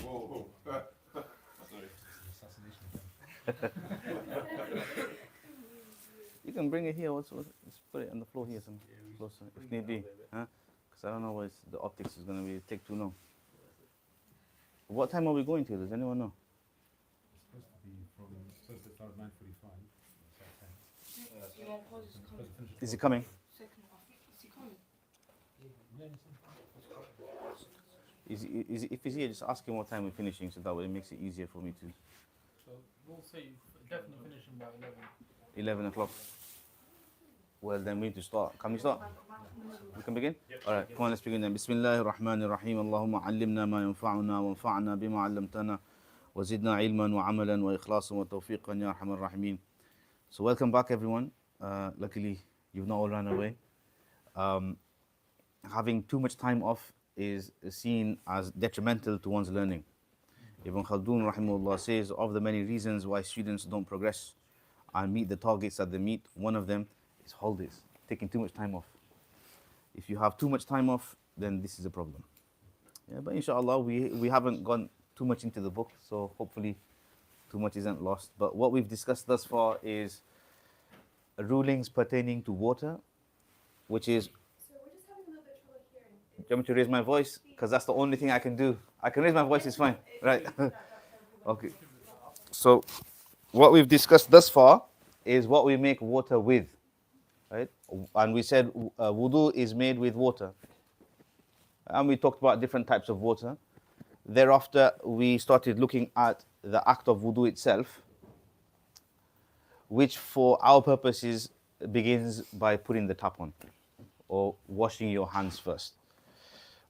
Whoa. Sorry. You can bring it here. Let's put it on the floor here, some closer, if need be. Huh? Because I don't know where the optics is going to be take too long. What time are we going to? Does anyone know? It's supposed to start 9:45. Is he coming? If he's here, just ask him what time we're finishing, so that way it makes it easier for me to. So we'll say definitely finishing by 11. 11 o'clock. Well, then we need to start. Can we start? We can begin? Yep. All right, come on, let's begin then. Bismillahir Rahmanir Rahim. Allahumma allimna ma yanfa'una wa anfa'na bima 'allamtana wa zidna ilman wa amalan wa ikhlasan wa tawfiqan ya arhamar rahimin. So welcome back, everyone. Luckily, you've not all run away. Having too much time off is seen as detrimental to one's learning. Ibn Khaldun rahimahullah says of the many reasons why students don't progress and meet the targets that they meet, one of them is holidays, taking too much time off. If you have too much time off, then this is a problem. Yeah, but inshallah, we haven't gone too much into the book, so hopefully too much isn't lost. But what we've discussed thus far is rulings pertaining to water, which is. So we're just having a little bit of trouble hearing. Do you want me to raise my voice? Because that's the only thing I can do. I can raise my voice, it's fine. Right. Okay. So, what we've discussed thus far is what we make water with. Right? And we said wudu is made with water. And we talked about different types of water. Thereafter, we started looking at the act of wudu itself, which for our purposes begins by putting the tap on or washing your hands first.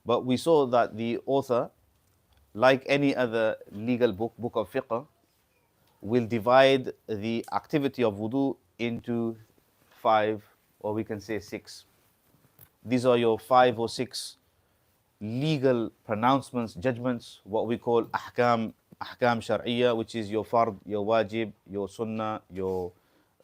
But we saw that the author, like any other legal book of fiqh, will divide the activity of wudu into 5, or we can say 6. These are your 5 or 6 legal pronouncements, judgments, what we call ahkam shar'iyya, which is your fard, your wajib, your sunnah, your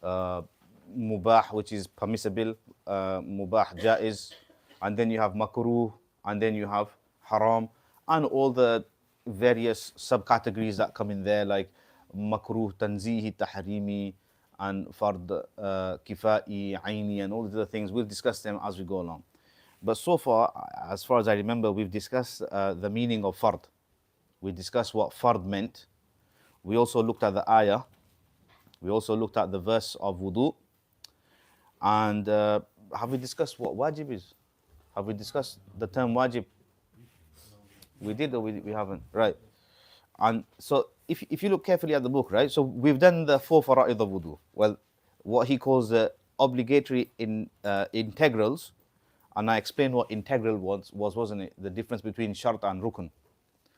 mubah, which is permissible, mubah, jaiz, and then you have makruh, and then you have haram, and all the various subcategories that come in there, like makruh, tanzihi, tahrimi, and fard, kifai, aini, and all the other things. We'll discuss them as we go along. But so far as I remember, we've discussed the meaning of fard. We discussed what fard meant. We also looked at the ayah. We also looked at the verse of wudu. And have we discussed what wajib is? Have we discussed the term wajib? We did or we haven't? Right. And so if you look carefully at the book, right? So we've done the 4 fara'id of wudu. Well, what he calls the obligatory integrals. And I explained what integral was, wasn't it? The difference between shart and rukun.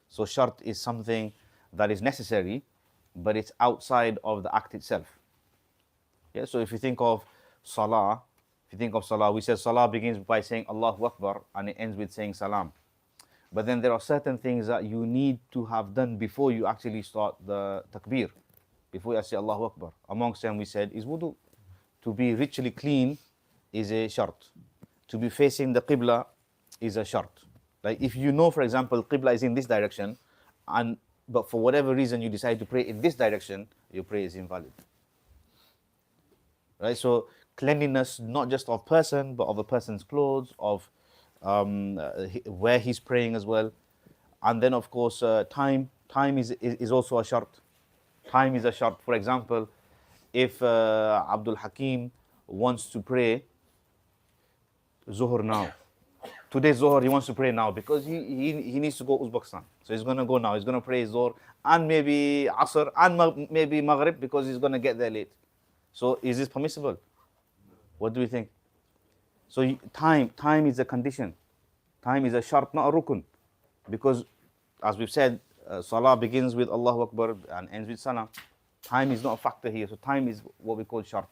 So shart is something that is necessary, but it's outside of the act itself. Yeah. So if you think of salah, we said salah begins by saying Allahu Akbar and it ends with saying salam. But then there are certain things that you need to have done before you actually start the takbir, before you say Allahu Akbar. Amongst them we said is wudu. To be ritually clean is a shart. To be facing the qibla is a shart. Like if you know, for example, qibla is in this direction, but for whatever reason you decide to pray in this direction, your prayer is invalid. Right? So cleanliness, not just of person, but of a person's clothes, of where he's praying as well. And then of course time is also a shart. Time is a shart. For example, if Abdul Hakim wants to pray Zuhur now. Today's Zuhur he wants to pray now because he needs to go Uzbekistan. So he's going to go now. He's going to pray Zuhur and maybe Asr and maybe Maghrib because he's going to get there late. So is this permissible? What do we think? So time is a condition. Time is a shart, not a rukun. Because as we've said, Salah begins with Allahu Akbar and ends with Salam. Time is not a factor here. So time is what we call shart.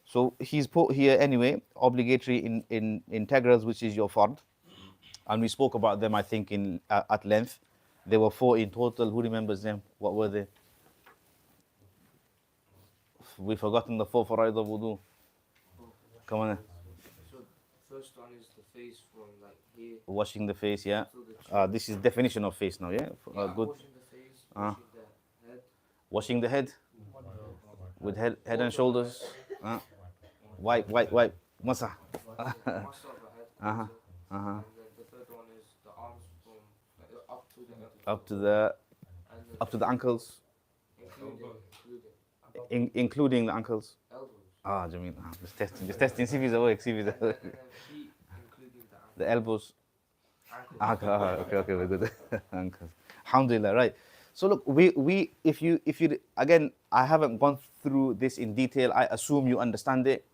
So he's put here anyway, obligatory in integrals, which is your fard. And we spoke about them, I think, at length. There were 4 in total. Who remembers them? What were they? We've forgotten the 4 fara'id of wudu. Come on. So first one is the face from like here Washing the face, yeah. to the chin. This is definition of face now, yeah. Yeah, Good. washing the face, Uh, washing the head, Washing the head with head and shoulders. Wipe. Masa. massage the head, Uh-huh. Uh-huh. and then the third one is the arms from up to the Up to the and then up to the ankles, including the ankles. elbows. Jameen. Just testing. See if it's awake. And then feet, including The elbows. ankles. Okay, we're good. Ankles. Alhamdulillah, right. So look, we if you again, I haven't gone through this in detail. I assume you understand it.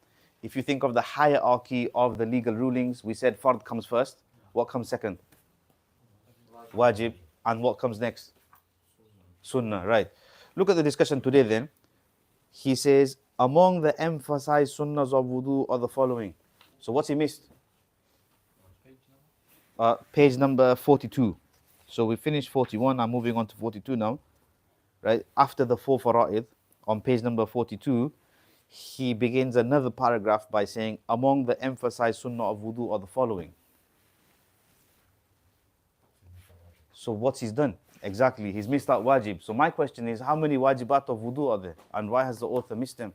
If you think of the hierarchy of the legal rulings, we said fard comes first. What comes second? Wajib. And what comes next? Sunnah, right. Look at the discussion today then. He says, among the emphasized sunnahs of wudu are the following. So what's he missed? Page number 42. So we finished 41, I'm moving on to 42 now. Right, after the four fara'id, on page number 42, he begins another paragraph by saying, among the emphasized sunnah of wudu are the following. So what's he's done? Exactly, he's missed out wajib. So my question is, how many wajibat of wudu are there? And why has the author missed them?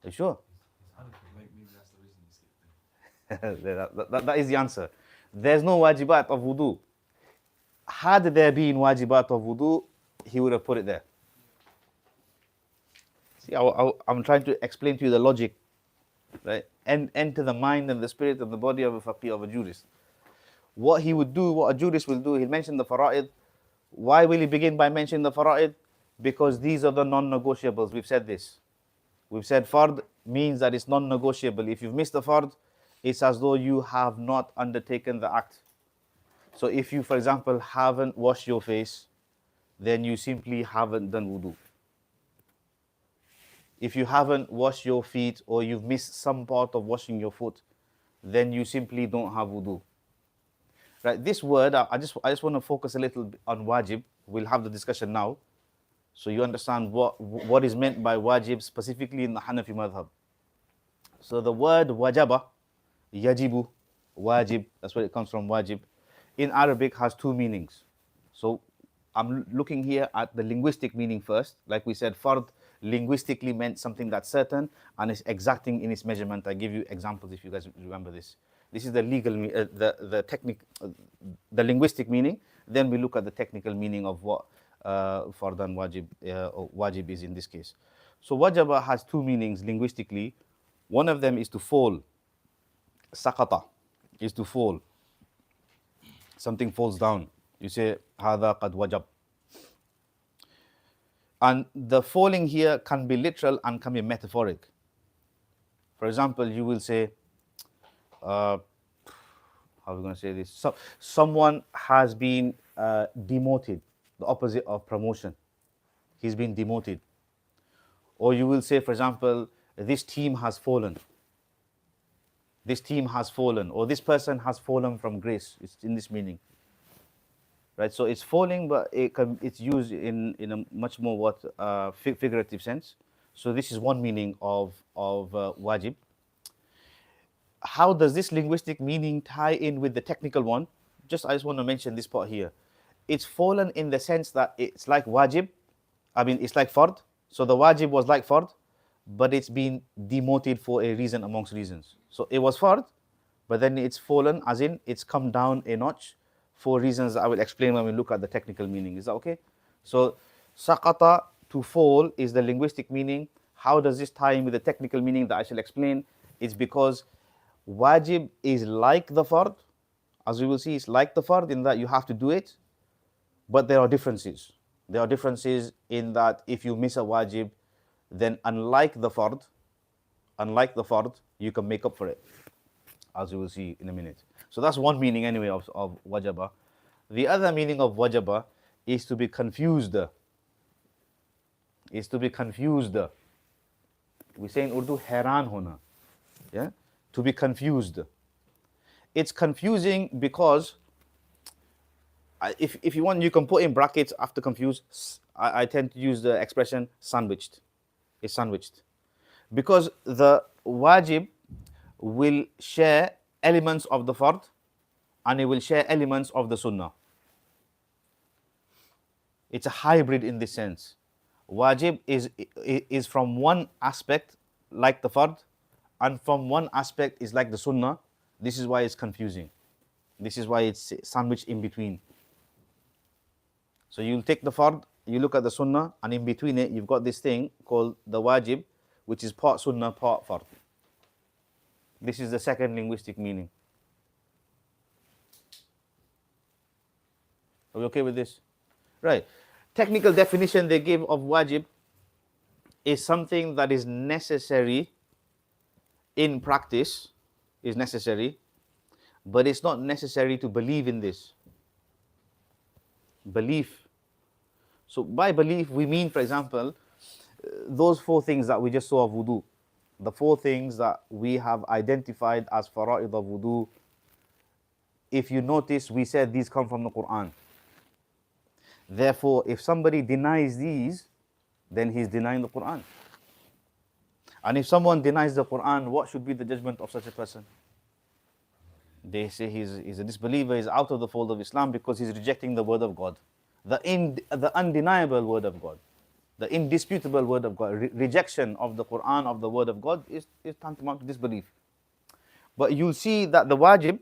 Are you sure? Maybe that's the reason you skipped it. that is the answer. There's no wajibat of wudu. Had there been wajibat of wudu, he would have put it there. See, I'm trying to explain to you the logic, right? And enter the mind and the spirit and the body of a faqih, of a jurist. What he would do, what a jurist will do, he'll mention the fara'id. Why will he begin by mentioning the fara'id? Because these are the non-negotiables. We've said this. We've said fard means that it's non-negotiable. If you've missed the fard, it's as though you have not undertaken the act. So if you, for example, haven't washed your face, then you simply haven't done wudu. If you haven't washed your feet or you've missed some part of washing your foot, then you simply don't have wudu. Right, this word, I just want to focus a little bit on wajib. We'll have the discussion now. So you understand what is meant by wajib specifically in the Hanafi madhab. So the word wajaba, yajibu, wajib, that's where it comes from, wajib, in Arabic has two meanings. So I'm looking here at the linguistic meaning first. Like we said, fard linguistically meant something that's certain and is exacting in its measurement. I give you examples if you guys remember this. This is the legal, the linguistic meaning. Then we look at the technical meaning of what fard and wajib, or wajib is in this case. So wajaba has two meanings linguistically. One of them is to fall. Sakata is to fall. Something falls down. You say, هذا قد wajab. And the falling here can be literal and can be metaphoric. For example, you will say, how are we going to say this? So, someone has been demoted, the opposite of promotion. He's been demoted. Or you will say, for example, this team has fallen. This team has fallen. Or this person has fallen from grace. It's in this meaning. Right? So it's falling, but it's used in a much more figurative sense. So this is one meaning of wajib. How does this linguistic meaning tie in with the technical one? I just want to mention this part here. It's fallen in the sense that it's like wajib. It's like fard. So the wajib was like fard, but it's been demoted for a reason amongst reasons. So it was fard, but then it's fallen, as in it's come down a notch for reasons I will explain when we look at the technical meaning. Is that okay? So saqata, to fall, is the linguistic meaning. How does this tie in with the technical meaning that I shall explain? It's because wajib is like the fard. As we will see, it's like the fard in that you have to do it, but there are differences. There are differences in that if you miss a wajib, then unlike the fard, you can make up for it, as we will see in a minute. So that's one meaning anyway of wajaba. The other meaning of wajaba is to be confused. We say in Urdu, hairan hona. Yeah? To be confused. It's confusing because if you want, you can put in brackets after confused. I tend to use the expression sandwiched. It's sandwiched. Because the wajib will share elements of the fard and it will share elements of the sunnah. It's a hybrid in this sense. Wajib is from one aspect like the fard, and from one aspect is like the sunnah. This is why it's confusing. This is why it's sandwiched in between. So you'll take the fard, you look at the sunnah, and in between it, you've got this thing called the wajib, which is part sunnah, part fard. This is the second linguistic meaning. Are we okay with this? Right. Technical definition they give of wajib is something that is necessary in practice, is necessary, but it's not necessary to believe in this. Belief. So by belief, we mean, for example, those four things that we just saw of wudu. The four things that we have identified as fara'id of wudu. If you notice, we said these come from the Quran. Therefore, if somebody denies these, then he's denying the Quran. And if someone denies the Quran, what should be the judgment of such a person? They say he's a disbeliever, he's out of the fold of Islam because he's rejecting the word of God. The undeniable word of God. The indisputable word of God. Rejection of the Quran, of the word of God is tantamount to disbelief. But you'll see that the wajib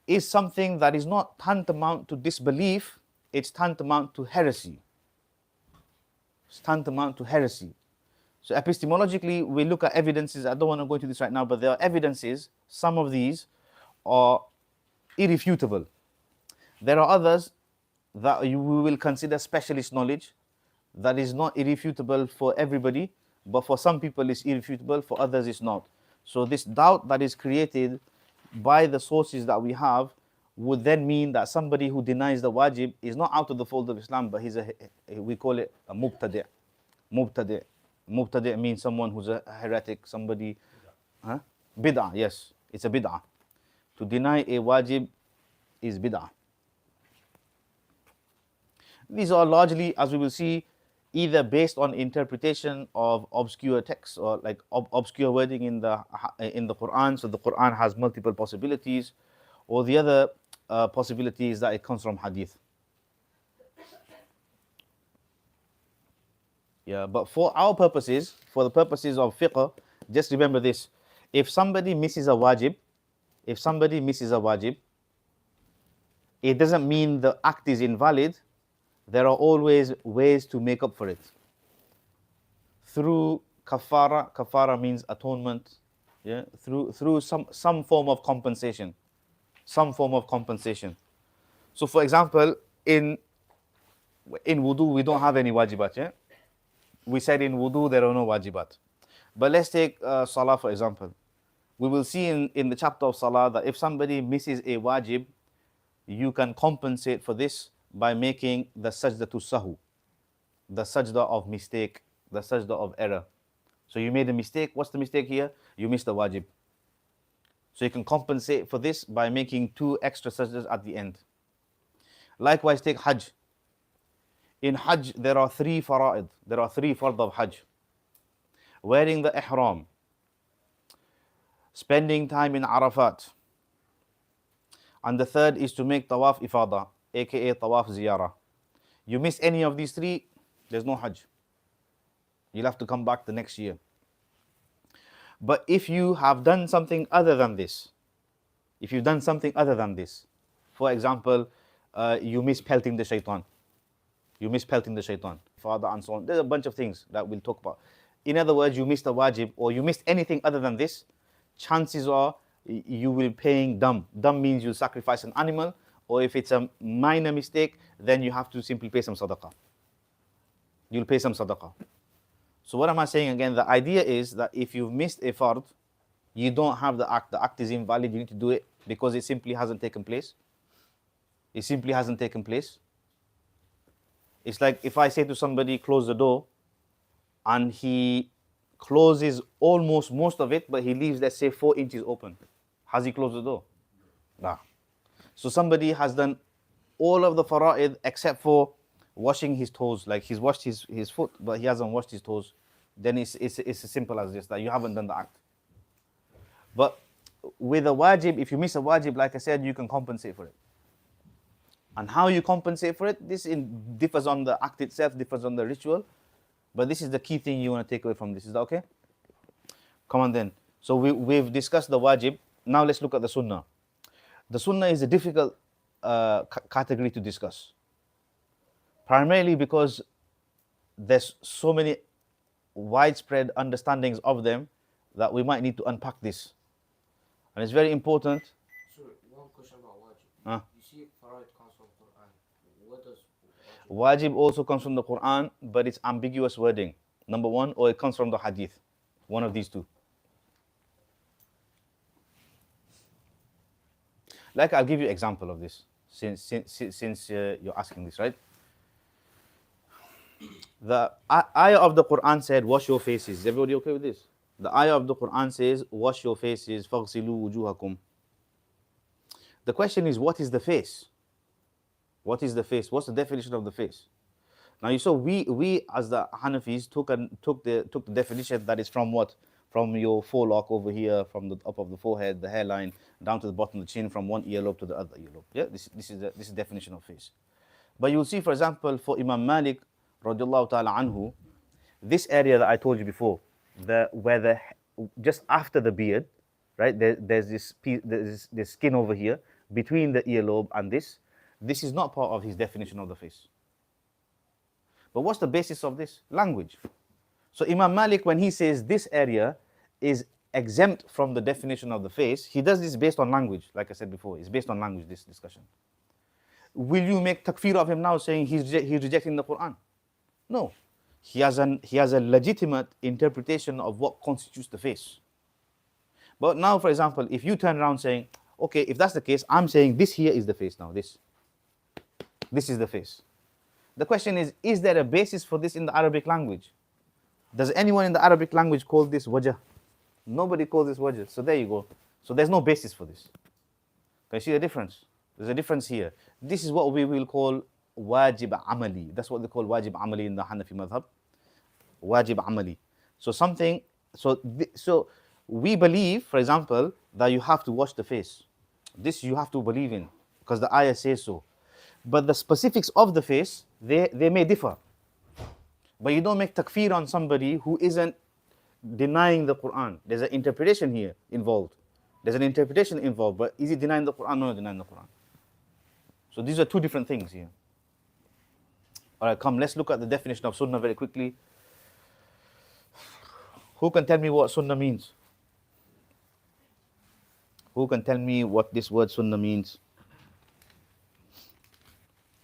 is something that is not tantamount to disbelief, it's tantamount to heresy. It's tantamount to heresy. So epistemologically, we look at evidences. I don't want to go into this right now, but there are evidences. Some of these are irrefutable. There are others that we will consider specialist knowledge that is not irrefutable for everybody, but for some people it's irrefutable, for others it's not. So this doubt that is created by the sources that we have would then mean that somebody who denies the wajib is not out of the fold of Islam, but we call it a mubtadi'. Mubtadi'. Mubtadi' means someone who's a heretic, somebody, bid'ah, yes, it's a bid'ah. To deny a wajib is bid'ah. These are largely, as we will see, either based on interpretation of obscure texts or like obscure wording in the Quran. So the Quran has multiple possibilities, or the other possibility is that it comes from hadith. Yeah, but for our purposes, for the purposes of fiqh, just remember this: if somebody misses a wajib, it doesn't mean the act is invalid. There are always ways to make up for it. Through kafara means atonement, yeah, through some form of compensation. Some form of compensation. So for example, in wudu we don't have any wajibat, yeah? We said in wudu there are no wajibat. But let's take salah for example. We will see in the chapter of salah that if somebody misses a wajib, you can compensate for this by making the sajda to sahu, the sajda of mistake, the sajda of error. So you made a mistake. What's the mistake here? You missed the wajib. So you can compensate for this by making 2 extra sajdas at the end. Likewise, take hajj. In hajj, there are 3 fara'id. There are 3 fard of hajj. Wearing the ihram, spending time in Arafat, and the third is to make tawaf ifada, aka tawaf ziyarah. You miss any of these 3, there's no hajj. You'll have to come back the next year. But if you have done something other than this, for example, you miss pelting the shaitan, father and so on. There's a bunch of things that we'll talk about. In other words, you missed a wajib or you missed anything other than this, chances are you will be paying dam. Dam means you sacrifice an animal, or if it's a minor mistake, then you have to simply pay some sadaqah. You'll pay some sadaqah. So what am I saying again? The idea is that if you've missed a fard, you don't have the act is invalid, you need to do it because it simply hasn't taken place. It's like if I say to somebody, close the door, and he closes almost most of it, but he leaves, let's say, 4 inches open. Has he closed the door? Nah. So somebody has done all of the fara'id except for washing his toes. Like he's washed his foot, but he hasn't washed his toes. then it's as simple as this, that you haven't done the act. But with a wajib, if you miss a wajib, like I said, you can compensate for it. And how you compensate for it, differs on the act itself, differs on the ritual. But this is the key thing you want to take away from this. Is that okay? Come on then. So we've discussed the wajib. Now let's look at the sunnah. The sunnah is a difficult category to discuss. Primarily because there's so many widespread understandings of them that we might need to unpack this. And it's very important. So one question about wajib. Huh? You see, faraid comes from Quran. What does wajib? Wajib also comes from the Quran, but it's ambiguous wording. Number one, or it comes from the hadith. One of these two. Like, I'll give you an example of this, since you're asking this, right? The ayah of the Quran said, wash your faces. Is everybody okay with this? The ayah of the Quran says, wash your faces, فَغْسِلُوا وُجُوهَكُمْ. The question is, what is the face? What is the face? What's the definition of the face? Now you saw we as the Hanafis took the definition that is from what? From your forelock over here, from the top of the forehead, the hairline, down to the bottom of the chin, from one earlobe to the other earlobe. Yeah, this is the definition of face. But you'll see, for example, for Imam Malik, radiallahu ta'ala anhu, this area that I told you before, just after the beard, right? There's this skin over here between the earlobe and this. This is not part of his definition of the face. But what's the basis of this? Language. So Imam Malik, when he says this area is exempt from the definition of the face, he does this based on language. Like I said before, it's based on language, this discussion. Will you make takfir of him now, saying he's rejecting the Quran? No. He has a legitimate interpretation of what constitutes the face. But now, for example, if you turn around saying, okay, if that's the case, I'm saying this here is the face now, this is the face. The question is there a basis for this in the Arabic language? Does anyone in the Arabic language call this wajh? Nobody calls this wajh. So there you go. So there's no basis for this. Can you see the difference? There's a difference here. This is what we will call wajib amali. That's what they call wajib amali in the Hanafi madhab. Wajib amali. So we believe, for example, that you have to wash the face. This you have to believe in, because the ayah says so. But the specifics of the face, they may differ. But you don't make takfir on somebody who isn't denying the Quran. There's an interpretation here involved. But is he denying the Quran? No, denying the Quran. So these are two different things here. Alright, come, let's look at the definition of sunnah very quickly. Who can tell me what sunnah means? Who can tell me what this word sunnah means?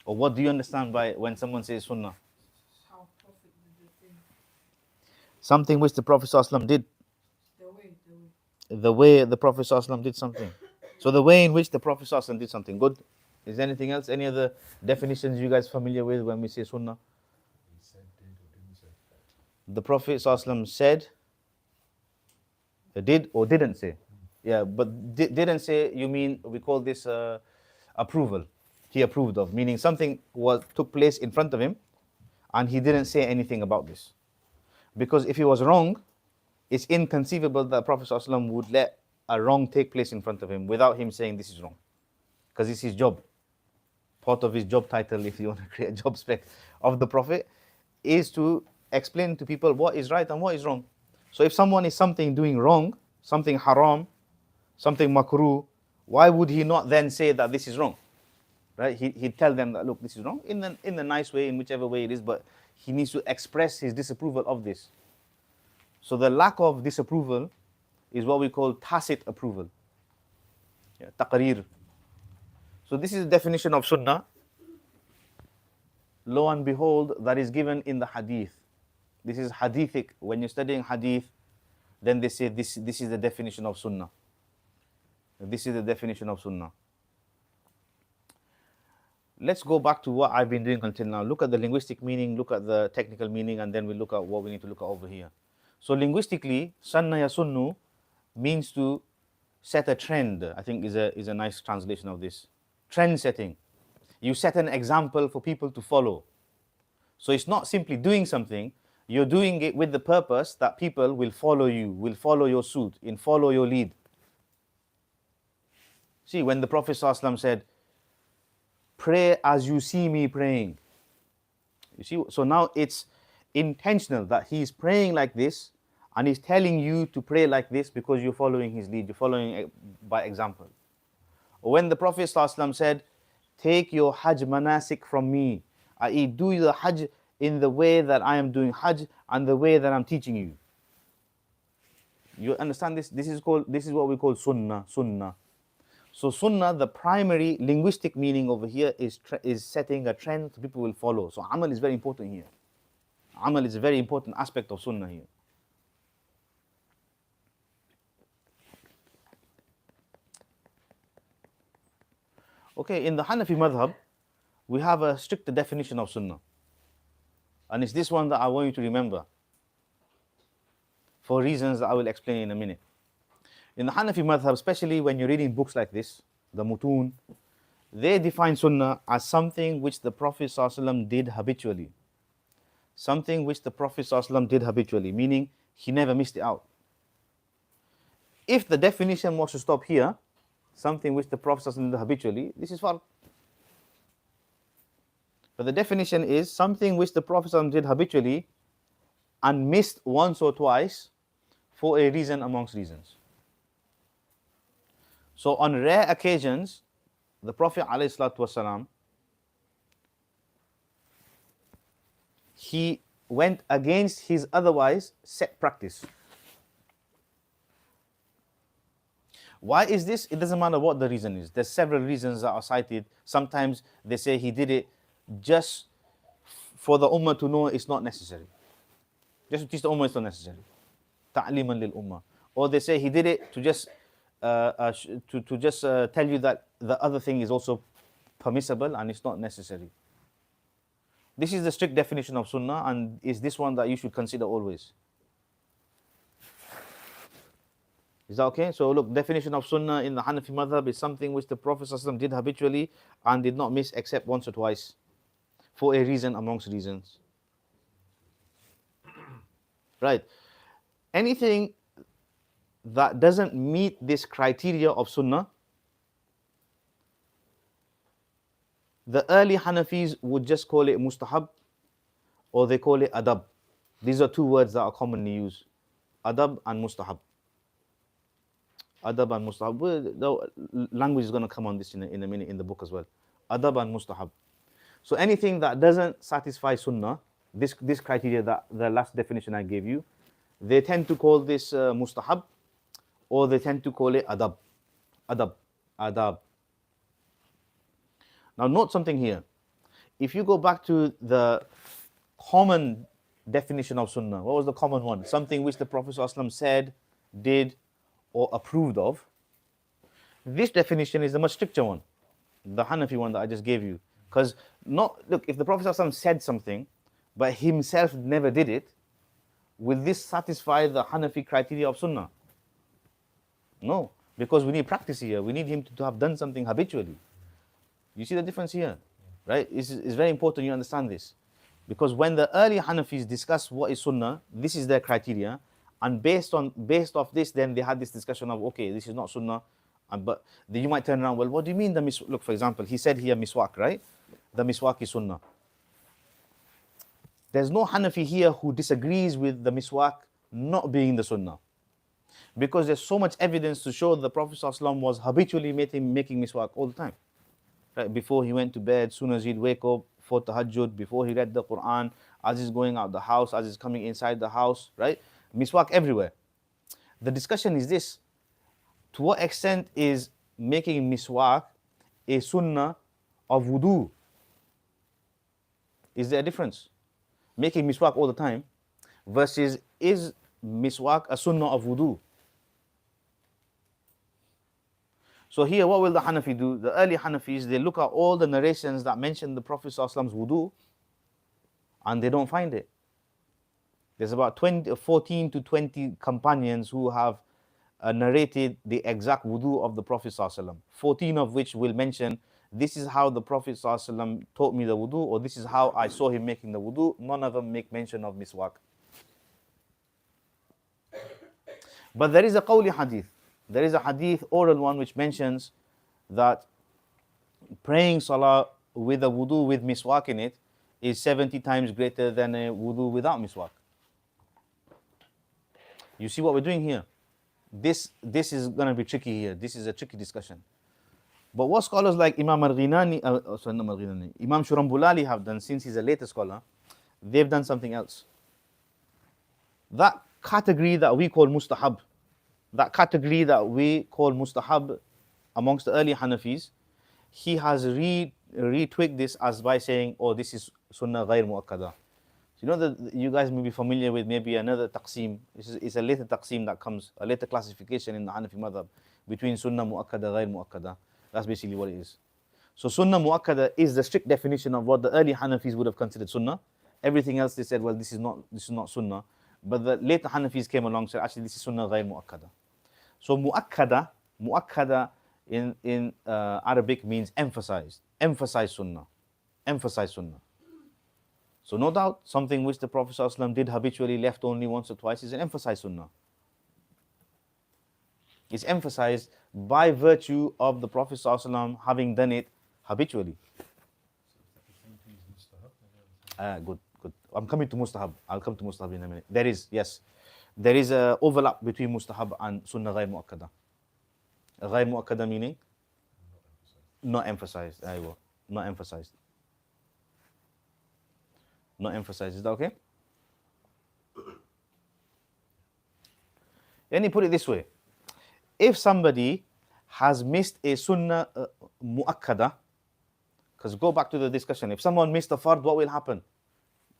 Or what do you understand by when someone says sunnah? How Prophet did the thing. Something which the Prophet ﷺ did. The way the Prophet ﷺ did something. So the way in which the Prophet ﷺ did something. Good. Is there anything else? Any other definitions you guys familiar with when we say sunnah? He said, did or didn't say. The Prophet ﷺ said, did or didn't say. Yeah, but didn't say, you mean, we call this approval. He approved of, meaning something took place in front of him and he didn't say anything about this. Because if he was wrong, it's inconceivable that the Prophet ﷺ would let a wrong take place in front of him without him saying this is wrong. Because it's his job. Part of his job title, if you want to create a job spec of the Prophet, is to explain to people what is right and what is wrong. So if someone is doing wrong, something haram, something makruh, why would he not then say that this is wrong? Right? He'd tell them that, look, this is wrong, in the nice way, in whichever way it is, but he needs to express his disapproval of this. So the lack of disapproval is what we call tacit approval. Yeah, taqreer. So this is the definition of sunnah. Lo and behold, that is given in the hadith. This is hadithic. When you're studying hadith, then they say this is the definition of sunnah. This is the definition of sunnah. Let's go back to what I've been doing until now. Look at the linguistic meaning, look at the technical meaning, and then we look at what we need to look at over here. So linguistically, sanna yasunnu means to set a trend. I think is a nice translation of this. Trend setting. You set an example for people to follow. So it's not simply doing something, You're doing it with the purpose that people will follow you, will follow your suit, and follow your lead. See, when the Prophet ﷺ said, pray as you see me praying. You see, so now it's intentional that he's praying like this and he's telling you to pray like this because you're following his lead, you're following by example. When the Prophet ﷺ said, take your Hajj manasik from me, i.e., do the Hajj in the way that I am doing Hajj and the way that I'm teaching you. You understand this? This is what we call sunnah. Sunnah. So sunnah, the primary linguistic meaning over here is setting a trend that people will follow. So amal is very important here. Amal is a very important aspect of sunnah here. Okay, in the Hanafi madhab, we have a stricter definition of sunnah. And it's this one that I want you to remember, for reasons that I will explain in a minute. In the Hanafi madhab, especially when you're reading books like this, the Mutun, they define sunnah as something which the Prophet ﷺ did habitually. Something which the Prophet ﷺ did habitually, meaning he never missed it out. If the definition was to stop here, something which the Prophet ﷺ did habitually, this is fard. But the definition is something which the Prophet ﷺ did habitually and missed once or twice for a reason amongst reasons. So on rare occasions, the Prophet ﷺ, he went against his otherwise set practice. Why is this? It doesn't matter what the reason is. There's several reasons that are cited. Sometimes they say he did it just for the ummah to know it's not necessary. Just to teach the ummah it's not necessary. Ta'liman lil ummah. Or they say he did it to just tell you that the other thing is also permissible and it's not necessary. This is the strict definition of sunnah, and is this one that you should consider always. Is that okay? So look, definition of sunnah in the Hanafi madhab is something which the Prophet ﷺ did habitually and did not miss except once or twice for a reason amongst reasons. Right. Anything that doesn't meet this criteria of sunnah, the early Hanafis would just call it mustahab, or they call it adab. These are two words that are commonly used. Adab and mustahab. Adab and mustahab. The language is going to come on this in a minute in the book as well. Adab and mustahab. So anything that doesn't satisfy sunnah, this criteria, that the last definition I gave you, they tend to call this mustahab, or they tend to call it adab. Adab. Now note something here. If you go back to the common definition of sunnah, what was the common one? Something which the Prophet ﷺ said, did, or approved of. This definition is the much stricter one, the Hanafi one that I just gave you. Because look, if the Prophet ﷺ said something, but himself never did it, will this satisfy the Hanafi criteria of sunnah? No, because we need practice here. We need him to have done something habitually. You see the difference here, right? It's very important you understand this. Because when the early Hanafis discuss what is sunnah, this is their criteria. And based off this, then they had this discussion of, okay, this is not sunnah. But you might turn around, well, what do you mean the miswak? Look, for example, he said here miswak, right? The miswak is sunnah. There's no Hanafi here who disagrees with the miswak not being the sunnah. Because there's so much evidence to show the Prophet ﷺ was habitually making miswak all the time. Right? Before he went to bed, soon as he'd wake up for tahajjud, before he read the Quran, as he's going out the house, as he's coming inside the house, right? Miswak everywhere. The discussion is this: to what extent is making miswak a sunnah of wudu? Is there a difference? Making miswak all the time versus is miswak a sunnah of wudu? So here, what will the Hanafi do? The early Hanafis, they look at all the narrations that mention the Prophet ﷺ's wudu, and they don't find it. There's about 14 to 20 companions who have narrated the exact wudu of the Prophet ﷺ. 14 of which will mention, this is how the Prophet ﷺ taught me the wudu, or this is how I saw him making the wudu. None of them make mention of miswak. But there is a qawli hadith. There is a hadith, oral one, which mentions that praying salah with a wudu with miswak in it is 70 times greater than a wudu without miswak. You see what we're doing here? This is going to be tricky here. This is a tricky discussion. But what scholars like Imam Al-Ghinani, Imam Shurambulali have done, since he's a later scholar, they've done something else. That category that we call mustahab, amongst the early Hanafis, he has retwigged this as by saying, oh, this is sunnah ghair muakkada. So you know that you guys may be familiar with maybe another taqsim. It's a later taqsim that comes, a later classification in the Hanafi madhab between sunnah muakkada, ghair muakkada. That's basically what it is. So sunnah muakkada is the strict definition of what the early Hanafis would have considered sunnah. Everything else they said, well, this is not sunnah. But the later Hanafis came along and said, actually, this is sunnah ghair muakkada. So muakkada in Arabic means emphasized. Emphasize sunnah. So no doubt, something which the Prophet ﷺ did habitually, left only once or twice, is an emphasized sunnah. It's emphasized by virtue of the Prophet ﷺ having done it habitually. Good. I'm coming to mustahab. I'll come to mustahab in a minute. There is a overlap between mustahab and sunnah ghair muakkada. Ghair muakkada meaning? Not emphasized. Not emphasized. Not emphasized. Is that okay? Let me put it this way. If somebody has missed a sunnah muakkada, because go back to the discussion, if someone missed a fard, what will happen?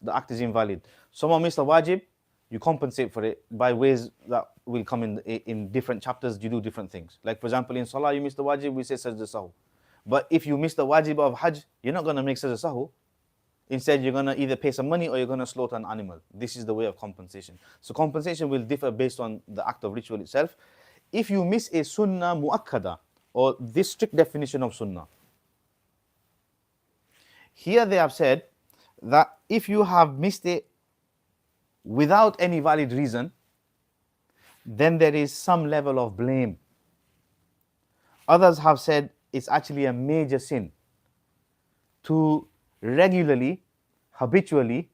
The act is invalid. Someone missed a wajib, you compensate for it by ways that will come in different chapters. You do different things. Like for example, in salah, you missed the wajib, we say sajda sahu. But if you miss the wajib of hajj, you're not going to make sajda sahu. Instead, you're going to either pay some money or you're going to slaughter an animal. This is the way of compensation. So compensation will differ based on the act of ritual itself. If you miss a sunnah muakkada, or this strict definition of sunnah, here they have said that if you have missed it without any valid reason, then there is some level of blame. Others have said it's actually a major sin to regularly, habitually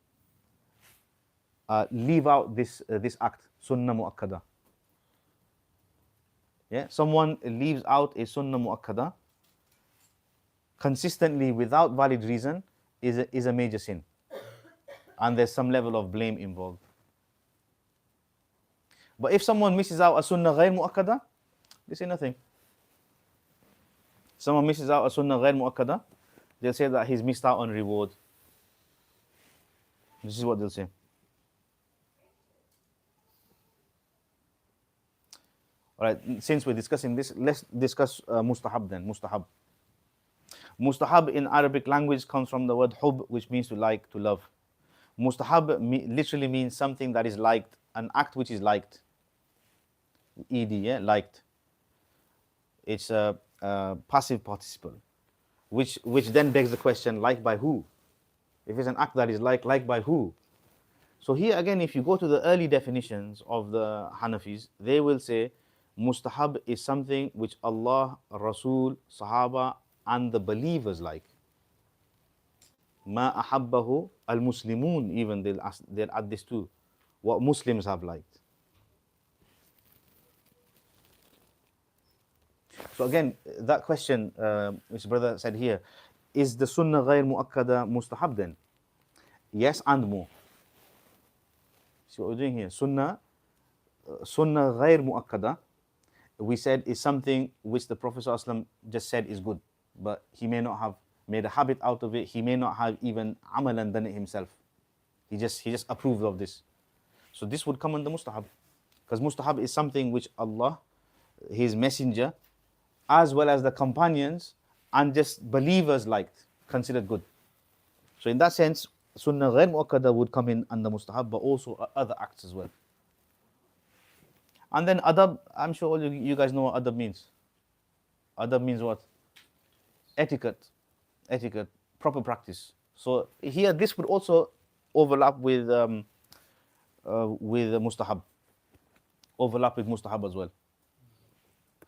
leave out this act, sunnah muakkada. Yeah, someone leaves out a sunnah muakkada consistently without valid reason is a major sin, and there's some level of blame involved. But if someone misses out a sunnah ghair muakkada, they say nothing. Someone misses out a sunnah ghair muakkada, they'll say that he's missed out on reward. This is what they'll say. All right, since we're discussing this, let's discuss mustahab then. Mustahab in Arabic language comes from the word hub, which means to like, to love. Mustahab literally means something that is liked, an act which is liked. ED, yeah, liked. It's a passive participle, which then begs the question, liked by who? If it's an act that is liked by who? So here again, if you go to the early definitions of the Hanafis, they will say mustahab is something which Allah, Rasul, Sahaba, and the believers like. Ma ahabbahu al-Muslimun, even they'll add this too. What Muslims have liked. So again, that question, which brother said here, is the sunnah ghair muakkada mustahab then? Yes and more. See what we're doing here? Sunnah ghair muakkada, we said, is something which the Prophet ﷺ just said is good, but he may not have made a habit out of it. He may not have even amalan done it himself. He just approved of this. So this would come under mustahab, because mustahab is something which Allah, His Messenger, as well as the companions and just believers liked, considered good. So in that sense, sunnah ghair muakkada would come in under mustahab, but also other acts as well. And then adab, I'm sure all you guys know what adab means. Adab means what? Etiquette, proper practice. So here, this would also overlap with mustahab. overlap with mustahab as well.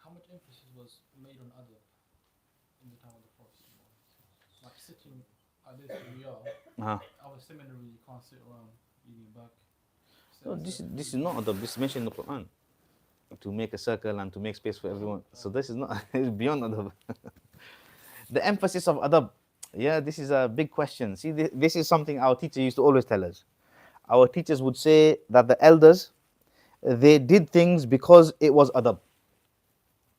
How much emphasis was made on adab in the time of the Prophet? Like sitting at this we are, Uh-huh. our seminary, you can't sit around leaning back. No, this is not adab. This is mentioned in the Quran. To make a circle and to make space for everyone. So this is not, it's beyond adab. The emphasis of adab. Yeah, this is a big question. See, this is something our teacher used to always tell us. Our teachers would say that the elders, they did things because it was adab.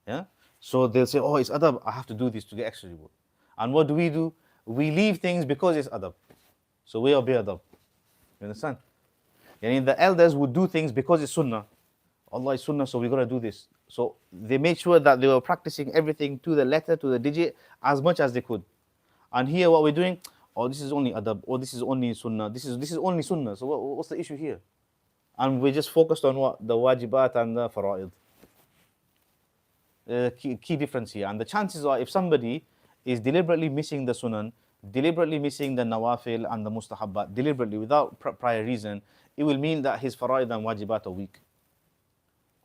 Yeah? So they'll say, oh, it's adab, I have to do this to get extra reward. And what do? We leave things because it's adab. So we obey adab. You understand? Yani the elders would do things because it's sunnah. Allah is sunnah, so we got to do this. So they made sure that they were practicing everything to the letter, to the digit, as much as they could. And here what we're doing, oh, this is only adab, or this is only sunnah, this is only sunnah. So what's the issue here? And we're just focused on what? The wajibat and the fara'id. Key difference here. And the chances are, if somebody is deliberately missing the sunan, deliberately missing the nawafil and the mustahabbat, deliberately, without prior reason, it will mean that his fara'id and wajibat are weak.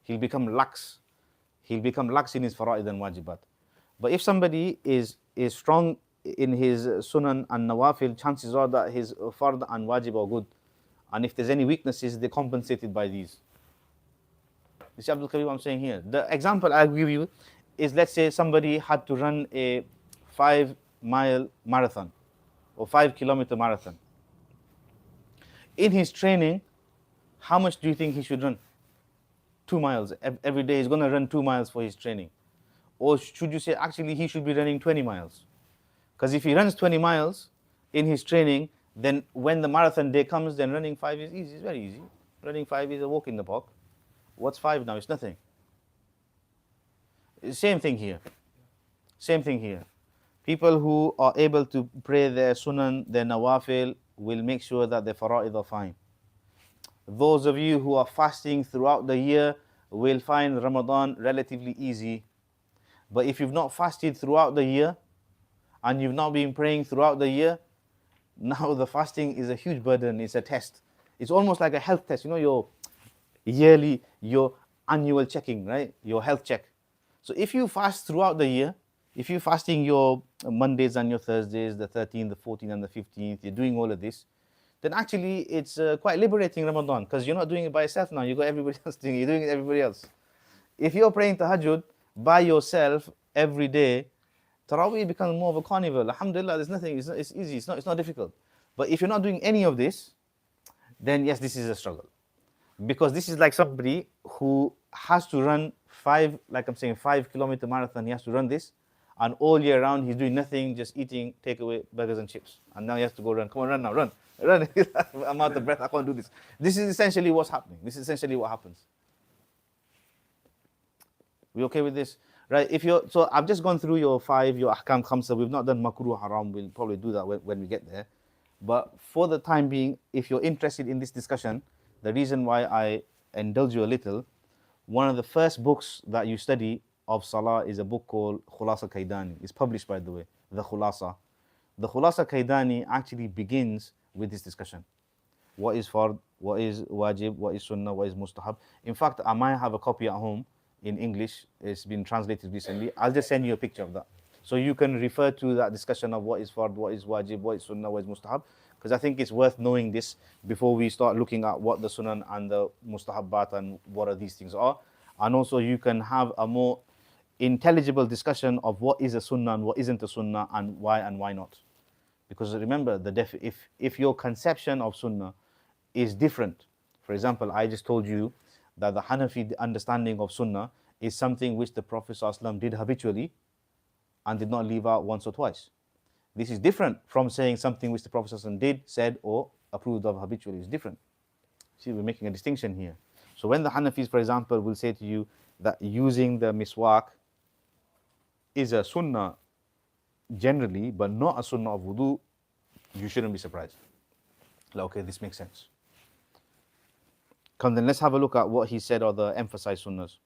He'll become lax. He'll become lax in his fara'id and wajibat. But if somebody is strong in his sunan and nawafil, chances are that his fard and wajib are good. And if there's any weaknesses, they're compensated by these. You see, Abdul Karim, what I'm saying here? The example I'll give you is, let's say somebody had to run a 5-mile marathon or 5-kilometer marathon. In his training, how much do you think he should run? 2 miles. Every day he's going to run 2 miles for his training. Or should you say, actually, he should be running 20 miles? Because if he runs 20 miles in his training, then when the marathon day comes, then running 5 is easy. It's very easy. Running 5 is a walk in the park. What's 5 now? It's nothing. Same thing here. Same thing here. People who are able to pray their sunan, their nawafil, will make sure that their fara'id are fine. Those of you who are fasting throughout the year will find Ramadan relatively easy. But if you've not fasted throughout the year and you've not been praying throughout the year, now the fasting is a huge burden. It's a test. It's almost like a health test. You know, your yearly, your annual checking, right? Your health check. So if you fast throughout the year, if you're fasting your Mondays and your Thursdays, the 13th, the 14th and the 15th, you're doing all of this, then actually it's quite liberating Ramadan, because you're not doing it by yourself now. You've got everybody else doing it. You're doing it everybody else. If you're praying tahajjud by yourself every day, Taraweeh becomes more of a carnival. Alhamdulillah, there's nothing, it's easy, it's not difficult. But if you're not doing any of this, then yes, this is a struggle. Because this is like somebody who has to run 5-kilometer marathon, he has to run this, and all year round he's doing nothing, just eating takeaway burgers and chips. And now he has to go run. Come on, run now, run. I'm out of breath, I can't do this. This is essentially what's happening. This is essentially what happens. We okay with this? Right, so I've just gone through your ahkam khamsa. We've not done makruh haram. We'll probably do that when we get there. But for the time being, if you're interested in this discussion, the reason why I indulge you a little, one of the first books that you study of Salah is a book called Khulasa Kaidani. It's published, by the way, the Khulasa. The Khulasa Kaidani actually begins with this discussion. What is fard, what is wajib, what is sunnah, what is mustahab. In fact, I might have a copy at home in English. It's been translated recently. I'll just send you a picture of that. So you can refer to that discussion of what is fard, what is wajib, what is sunnah, what is mustahab. Because I think it's worth knowing this before we start looking at what the sunan and the mustahabbat and what are these things are. And also you can have a more intelligible discussion of what is a sunnah and what isn't a sunnah and why not. Because remember, if your conception of sunnah is different, for example, I just told you that the Hanafi understanding of sunnah is something which the Prophet ﷺ did habitually and did not leave out once or twice. This is different from saying something which the Prophet ﷺ did, said, or approved of habitually. It's different. See, we're making a distinction here. So when the Hanafis, for example, will say to you that using the miswak is a sunnah generally, but not a sunnah of wudu, you shouldn't be surprised. Like, okay, this makes sense. Come then, let's have a look at what he said are the emphasized sunnahs.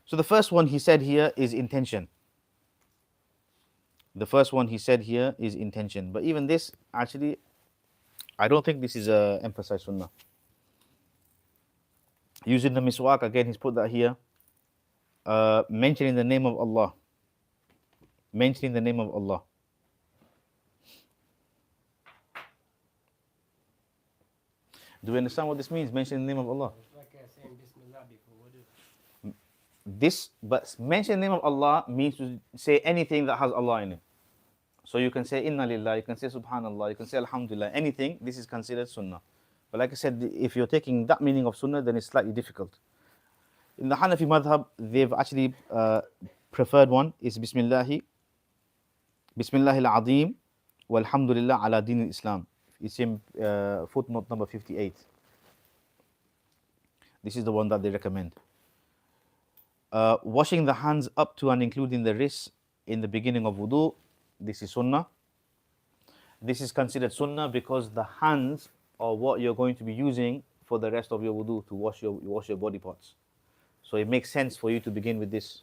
So the first one he said here is intention. The first one he said here is intention. But even this, actually, I don't think this is a emphasized sunnah. Using the miswak, again, he's put that here. Mentioning the name of Allah. Mentioning the name of Allah. Do we understand what this means? Mentioning the name of Allah. It's like saying Bismillah before wudu. But mention the name of Allah means to say anything that has Allah in it. So you can say Inna Lillah, you can say Subhanallah, you can say Alhamdulillah, anything, this is considered Sunnah. But like I said, if you're taking that meaning of Sunnah, then it's slightly difficult. In the Hanafi madhab, they've actually preferred one, is Bismillahi al-Azim, walhamdulillah ala din al-Islam. It's in footnote number 58. This is the one that they recommend. Washing the hands up to and including the wrists in the beginning of wudu, this is sunnah. This is considered sunnah because the hands are what you're going to be using for the rest of your wudu to wash your body parts. So it makes sense for you to begin with this.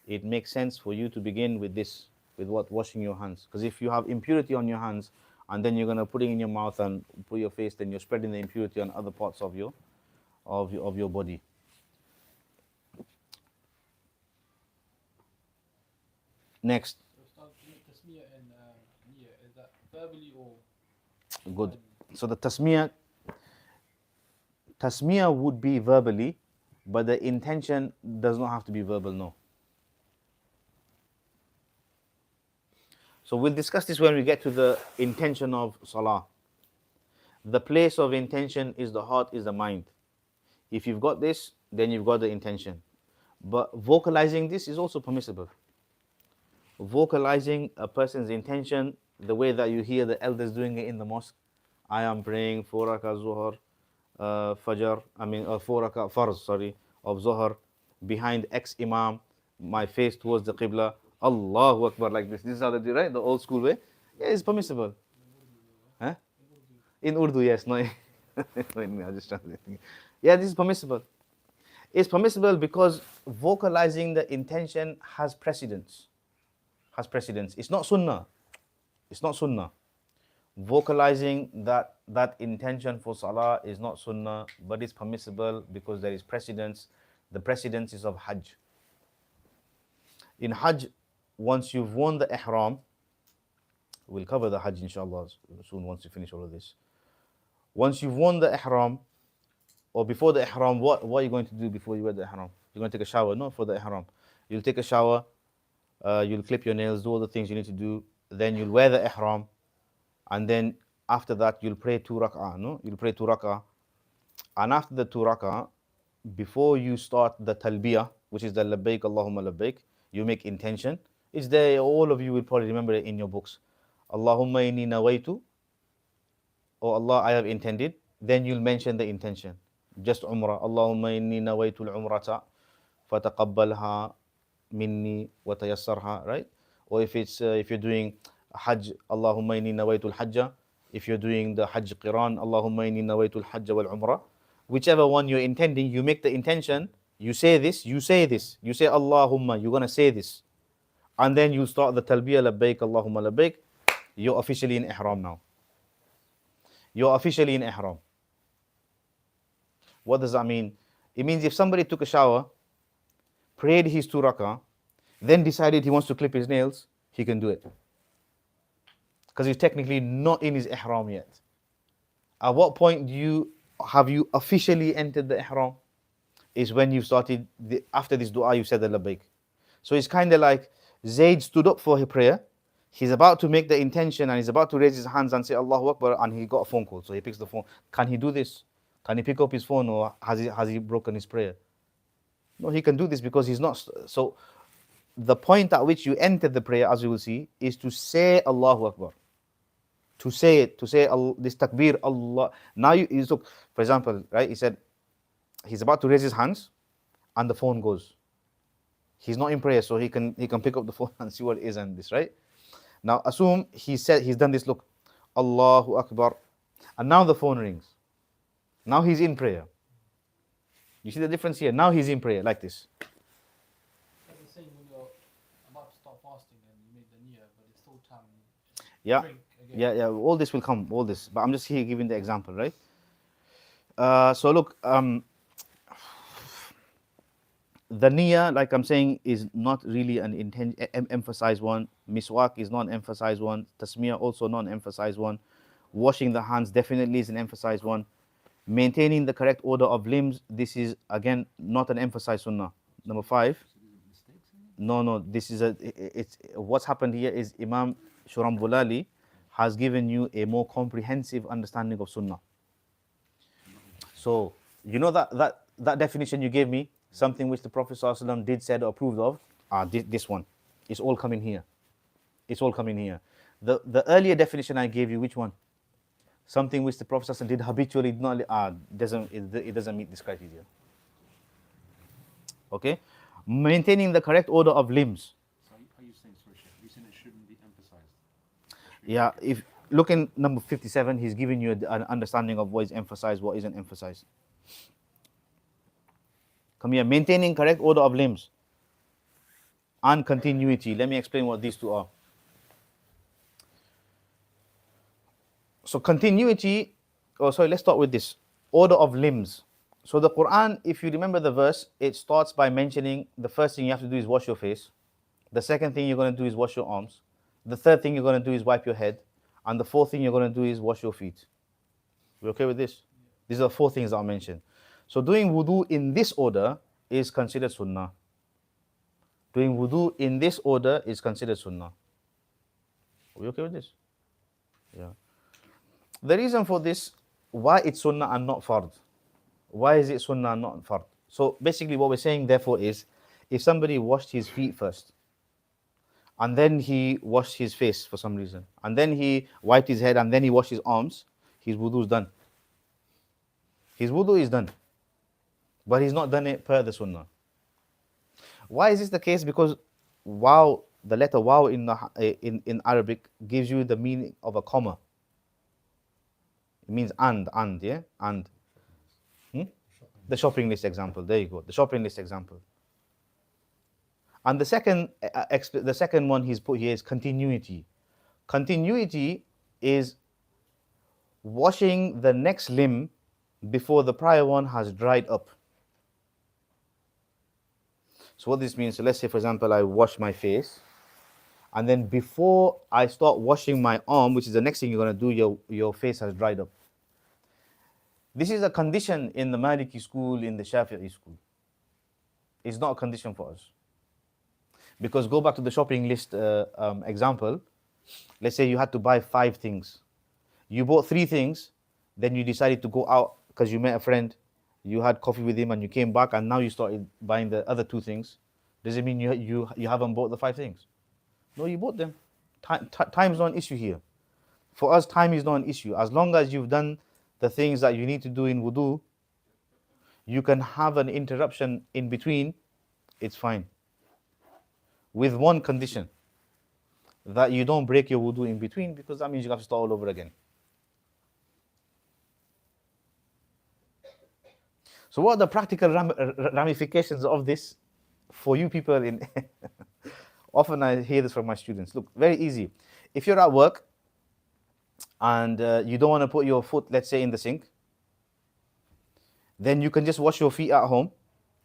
It makes sense for you to begin with this, with what? Washing your hands. Because if you have impurity on your hands and then you're going to put it in your mouth and put your face, then you're spreading the impurity on other parts of your body. Next. So tasmiyah and niyyah, is that verbally or? Good. So the tasmiyah would be verbally, but the intention does not have to be verbal, no. So we'll discuss this when we get to the intention of salah. The place of intention is the heart, is the mind. If you've got this, then you've got the intention. But vocalizing this is also permissible. Vocalizing a person's intention, the way that you hear the elders doing it in the mosque. I am praying 4 rakah zuhr, fajr, 4 rakah farz, of zuhr, behind X imam, my face towards the qibla, Allahu Akbar, like this. This is how they do, right? The old school way. Yeah, it's permissible. Huh? In Urdu, yes. No, I'm just translating. Yeah, this is permissible. It's permissible because vocalizing the intention has precedence. It's not sunnah. It's not sunnah. Vocalizing that intention for salah is not sunnah, but it's permissible because there is precedence. The precedence is of hajj. In hajj, once you've worn the ihram, we'll cover the hajj inshallah soon once we finish all of this. Once you've worn the ihram, or before the ihram, what are you going to do before you wear the ihram? You're going to take a shower? No, for the ihram. You'll take a shower, you'll clip your nails, do all the things you need to do, then you'll wear the ihram, and then after that you'll pray 2 rak'ah, no? You'll pray 2 rak'ah, and after the 2 rak'ah, before you start the talbiyah, which is the labbaik Allahumma labbaik, you make intention. It's there, all of you will probably remember it in your books. Allahumma inni nawaitu, oh Allah, I have intended. Then you'll mention the intention. Just umrah. Allahumma inni nawaitu al-umrata fataqabbalha minni wa tayassarha, right? Or if you're doing hajj, Allahumma inni nawaitu al-hajja. If you're doing the hajj qiran, Allahumma inni nawaitu al-hajja wal-umrah. Whichever one you're intending, you make the intention. You say this. You say Allahumma. You're going to say this. And then you start the talbiyah, labbaik, Allahumma labbaik. You're officially in ihram now. You're officially in ihram. What does that mean? It means if somebody took a shower, prayed his 2 rakah, then decided he wants to clip his nails, he can do it. Because he's technically not in his ihram yet. At what point have you officially entered the ihram? Is when you started, after this dua, you said the labbaik. So it's kind of like Zayd stood up for his prayer. He's about to make the intention and he's about to raise his hands and say Allahu Akbar, and he got a phone call. So he picks the phone. Can he do this? Can he pick up his phone, or has he broken his prayer? No, he can do this because he's not. So the point at which you enter the prayer, as you will see, is to say Allahu Akbar. To say it, this takbir, Allah. Now you look, for example, right? He said he's about to raise his hands and the phone goes. He's not in prayer, so he can pick up the phone and see what it is and this, right? Now assume he's done this, look, Allahu Akbar, and now the phone rings. Now he's in prayer. You see the difference here? Now he's in prayer, like this. Like the same when you're about to start fasting and you make the niyyah, but it's still time. Yeah, Drink again. yeah. All this will come, all this. But I'm just here giving the example, right? So look, the niyyah, like I'm saying, is not really an emphasized one. Miswak is not an emphasized one. Tasmiyah also not an emphasized one. Washing the hands definitely is an emphasized one. Maintaining the correct order of limbs, this is again not an emphasized sunnah. Number 5. No, this is it's what's happened here is Imam Shurambulali has given you a more comprehensive understanding of sunnah. So you know that definition you gave me, something which the Prophet ﷺ did, said, or approved of. This one, it's all coming here. It's all coming here. The earlier definition I gave you, which one? Something which the Prophet ﷺ did habitually, it doesn't meet this criteria. Okay, maintaining the correct order of limbs. So are you saying, sorry, Sheikh, are you saying it shouldn't be emphasized? Yeah, if look in number 57, he's giving you an understanding of what is emphasized, what isn't emphasized. Come here, maintaining correct order of limbs and continuity. Let me explain what these two are. So continuity, let's start with this. Order of limbs. So the Quran, if you remember the verse, it starts by mentioning the first thing you have to do is wash your face. The second thing you're going to do is wash your arms. The third thing you're going to do is wipe your head. And the fourth thing you're going to do is wash your feet. We okay with this? These are the 4 things that I mentioned. So doing wudu in this order is considered sunnah. Doing wudu in this order is considered sunnah. Are we okay with this? Yeah. The reason for this, why it's sunnah and not fard. Why is it sunnah and not fard? So basically what we're saying therefore is, if somebody washed his feet first, and then he washed his face for some reason, and then he wiped his head, and then he washed his arms, his wudu is done. His wudu is done. But he's not done it per the sunnah. Why is this the case? Because waw, the letter waw in Arabic gives you the meaning of a comma. It means and, yeah? And. The shopping list example. There you go. The shopping list example. And the second one he's put here is continuity. Continuity is washing the next limb before the prior one has dried up. So what this means, so let's say for example I wash my face, and then before I start washing my arm, which is the next thing you're going to do, your face has dried up. This is a condition in the Maliki school, in the Shafi'i school. It's not a condition for us. Because go back to the shopping list example. Let's say you had to buy 5 things. You bought 3 things, then you decided to go out because you met a friend, you had coffee with him and you came back and now you started buying the other 2 things. Does it mean you haven't bought the 5 things? No, you bought them. Time is not an issue here. For us, time is not an issue. As long as you've done the things that you need to do in wudu, you can have an interruption in between, it's fine. With one condition, that you don't break your wudu in between, because that means you have to start all over again. So what are the practical ramifications of this for you people in often I hear this from my students. Look, very easy. If you're at work and you don't want to put your foot, let's say, in the sink, then you can just wash your feet at home,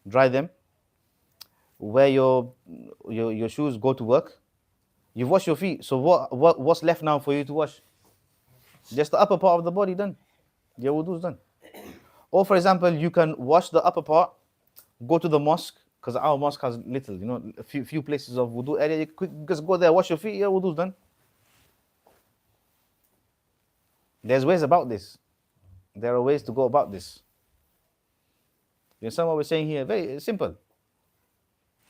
dry them, wear your shoes, go to work. You've washed your feet. So what's left now for you to wash? Just the upper part of the body, done. Your wudu is done. Or for example, you can wash the upper part, go to the mosque, because our mosque has little, a few places of wudu area. You just go there, wash your feet, your wudu is done. There's ways about this. There are ways to go about this. You understand what we're saying here? Very simple.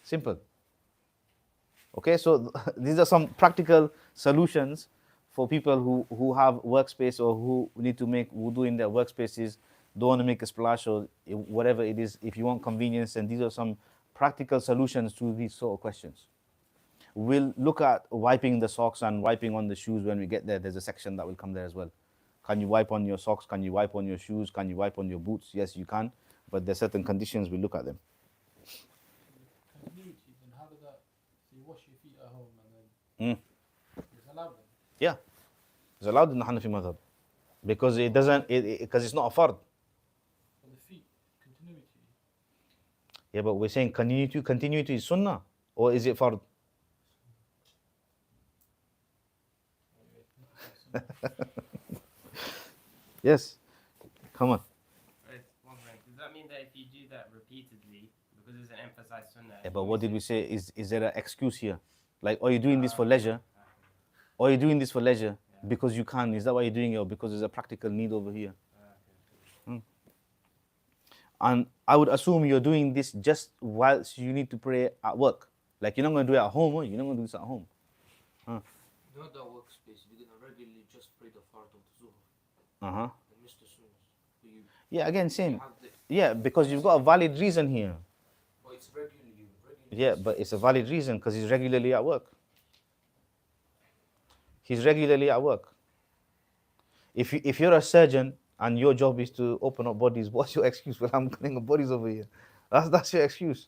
Simple. Okay, so these are some practical solutions for people who have workspace or who need to make wudu in their workspaces, don't want to make a splash or whatever it is, if you want convenience, and these are some practical solutions to these sort of questions. We'll look at wiping the socks and wiping on the shoes when we get there. There's a section that will come there as well. Can you wipe on your socks? Can you wipe on your shoes? Can you wipe on your boots? Yes, you can, but there's certain conditions, we'll look at them. Continuity, then how does that, so you wash your feet at home and then it's allowed then? Yeah, it's allowed in the Hanafi madhab because it doesn't, because it's not a fard. For the feet, continuity. Yeah, but we're saying continue to is sunnah, or is it fard? Yes. Come on. Right, one thing. Does that mean that if you do that repeatedly, because it's an emphasized sunnah? Yeah, but you what did miss we it? say? Is there an excuse here? Like, are you doing this for leisure? Okay. Or are you doing this for leisure Yeah. because you can? Is that why you're doing it, or because there's a practical need over here? Okay. And I would assume you're doing this just whilst you need to pray at work. Like, you're not going to do it at home, or you're not going to do this at home. Not that workspace. You're gonna regularly just pray the fard of the zuhr Uh-huh. and miss the sunnahs. But you, Yeah, again, you same. have the, Yeah, because you've got a valid reason here. but it's regularly. Yeah, but it's a valid reason because he's regularly at work. He's regularly at work. If you're a surgeon and your job is to open up bodies, what's your excuse? Well, I'm cutting up bodies over here. That's your excuse.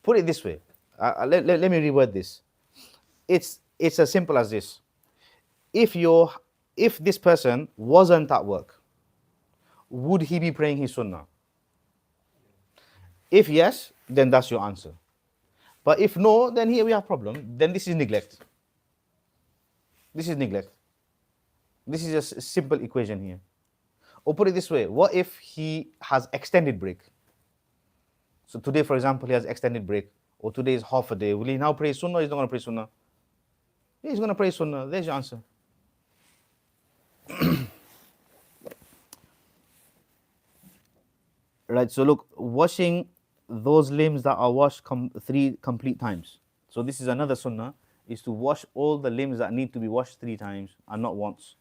Put it this way. Let me reword this. It's as simple as this. If this person wasn't at work, would he be praying his sunnah? If yes, then that's your answer. But if no, then here we have problem. Then this is neglect. This is neglect. This is a simple equation here. Or put it this way, what if he has extended break? So today, for example, he has extended break, or today is half a day. Will he now pray sunnah, or he's not going to pray sunnah? Yeah, he's going to pray sunnah. There's your answer. Right, so look, washing those limbs that are washed 3 complete times. So this is another sunnah, is to wash all the limbs that need to be washed 3 times and not once.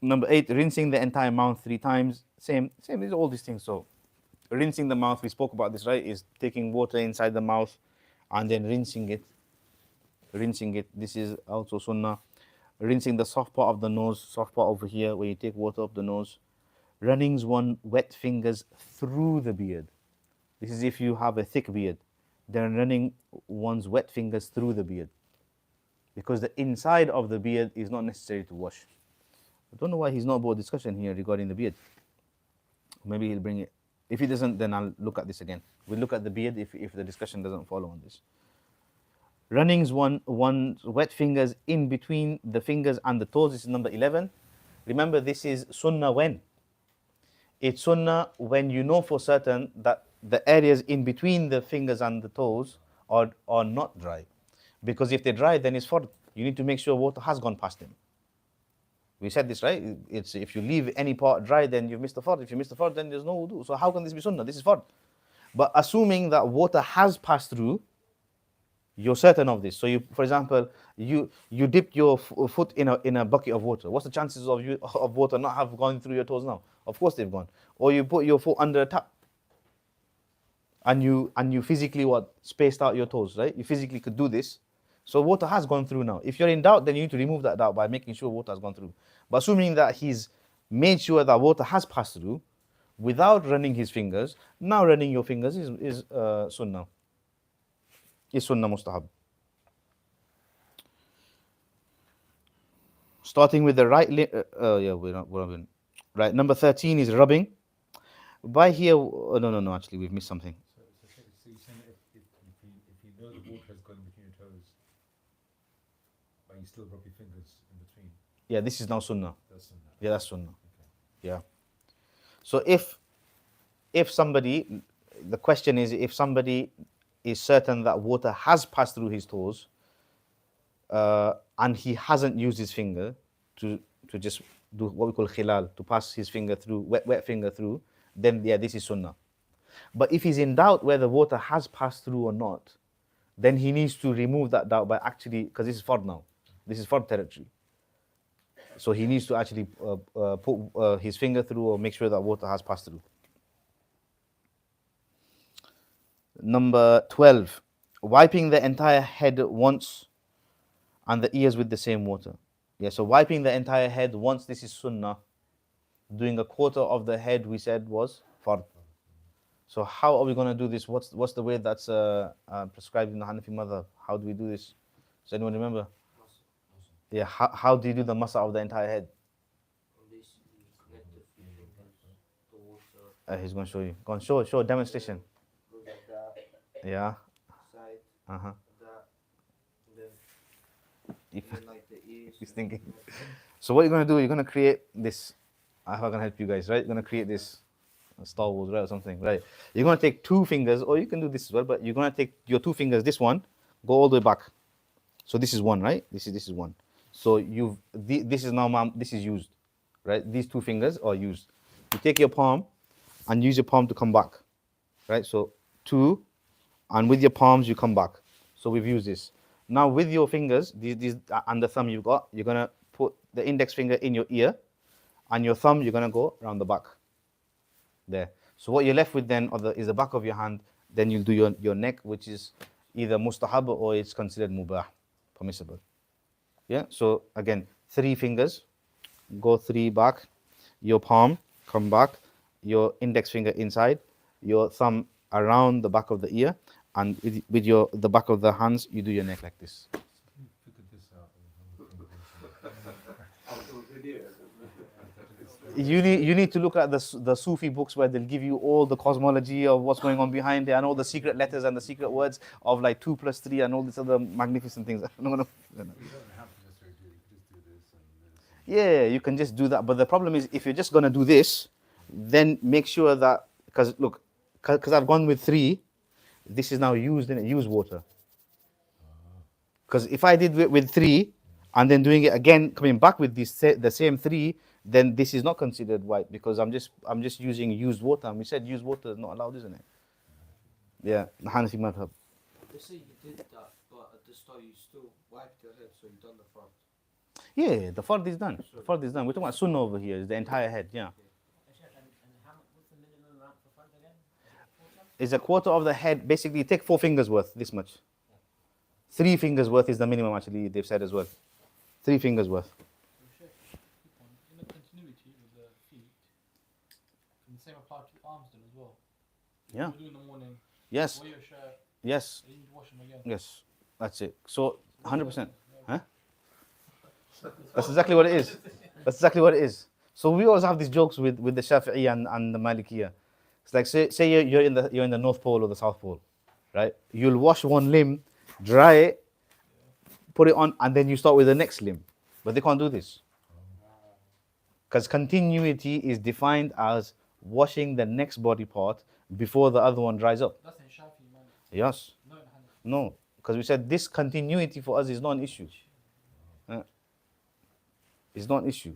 Number 8, rinsing the entire mouth 3 times. Same as all these things. So rinsing the mouth, we spoke about this, right? Is taking water inside the mouth and then rinsing it. This is also sunnah. Rinsing the soft part of the nose, soft part over here, where you take water up the nose. Running one wet fingers through the beard. This is if you have a thick beard. Then running one's wet fingers through the beard. Because the inside of the beard is not necessary to wash. I don't know why he's not brought discussion here regarding the beard. Maybe he'll bring it. If he doesn't, then I'll look at this again. We'll look at the beard if the discussion doesn't follow on this. Runnings one's wet fingers in between the fingers and the toes. This is number 11. Remember, this is sunnah when? It's sunnah when you know for certain that the areas in between the fingers and the toes are not dry. Because if they're dry, then it's fard. You need to make sure water has gone past them. We said this, right? It's if you leave any part dry, then you've missed the fard. If you miss the fard, then there's no wudu. So how can this be sunnah? This is fard. But assuming that water has passed through, you're certain of this. So you, for example, you dipped your foot in a bucket of water. What's the chances of water not have gone through your toes now? Of course they've gone. Or you put your foot under a tap, and you physically spaced out your toes, right? You physically could do this. So water has gone through now. If you're in doubt, then you need to remove that doubt by making sure water has gone through. But assuming that he's made sure that water has passed through without running his fingers, now running your fingers is sunnah. Is sunnah mustahab. Starting with the right limb. Right, number 13 is rubbing. By here, no, actually, we've missed something. So you're saying that if you know the water has gone between your toes, but you still rub your fingers in between, Yeah, this is now sunnah. that's sunnah. Yeah, that's sunnah. Okay. Yeah. So if somebody, the question is, if somebody is certain that water has passed through his toes, and he hasn't used his finger to just do what we call khilal, to pass his finger through, wet finger through, then yeah, this is sunnah. But if he's in doubt whether water has passed through or not, then he needs to remove that doubt by actually, because this is fard now, this is fard territory. So he needs to actually put his finger through or make sure that water has passed through. Number 12, wiping the entire head once and the ears with the same water. Yeah, so wiping the entire head once, this is sunnah. Doing a quarter of the head, we said, was fard. So how are we going to do this? What's the way that's prescribed in the Hanafi madhab? How do we do this? Does anyone remember? Yeah, how do you do the masa of the entire head? And basically connect the few fingers, the water, He's going to show you. Go on, show a demonstration. Goes like that, Yeah. side, Uh-huh. that, then, If- then like the ears. He's thinking. So what you're going to do, you're going to create this. I'm going to help you guys, right? You're going to create this Star Wars, right, or something, right? You're going to take 2 fingers, or you can do this as well, but you're going to take your 2 fingers, this one, go all the way back. So this is 1, right? This is 1. So this is now, ma'am, this is used, right? These 2 fingers are used. You take your palm and use your palm to come back, right? So 2, and with your palms you come back. So we've used this. Now with your fingers, these and the thumb you've got, you're gonna put the index finger in your ear, and your thumb you're gonna go around the back. There. So what you're left with then is the back of your hand. Then you'll do your neck, which is either mustahab or it's considered mubah, permissible. Yeah. So again, 3 fingers, go 3 back, your palm come back, your index finger inside, your thumb around the back of the ear, and with the back of the hands, you do your neck like this. Figured this out. You need to look at the Sufi books where they'll give you all the cosmology of what's going on behind it and all the secret letters and the secret words of like 2 + 3 and all these other magnificent things. You don't have to necessarily do it. You could just do this and this. Yeah, you can just do that. But the problem is, if you're just gonna do this, then make sure that because I've gone with 3, this is now used in it. Use water. Because if I did it with 3 and then doing it again, coming back with the same 3, then this is not considered white because I'm just using used water. And we said used water is not allowed, isn't it? Yeah, the Hanafi madhab. They say you did that, but at the start you still wiped your head, so you done the front. Yeah, the fard is done. The fard is done. We're talking about sunnah over here. It's the entire head. Yeah, What's the minimum amount for front again? it's a quarter of the head. Basically, take 4 fingers worth. This much. 3 fingers worth is the minimum. Actually, they've said as well. 3 fingers worth. In the continuity with the feet, can the same apply to arms then as well? Yeah. You do in the morning, Yes. wear your shirt, Yes. then you need to wash them again. Yes. That's it. So 100%. Huh? That's exactly what it is. That's exactly what it is. So we always have these jokes with the Shafi'i and the Malikiya. It's like say you're in the North Pole or the South Pole, right? You'll wash one limb, dry it, put it on, and then you start with the next limb. But they can't do this. Because continuity is defined as washing the next body part before the other one dries up. That's in Shafi, man. Yes. No, in Hanafi. No. Because we said this continuity for us is not an issue. It's not an issue.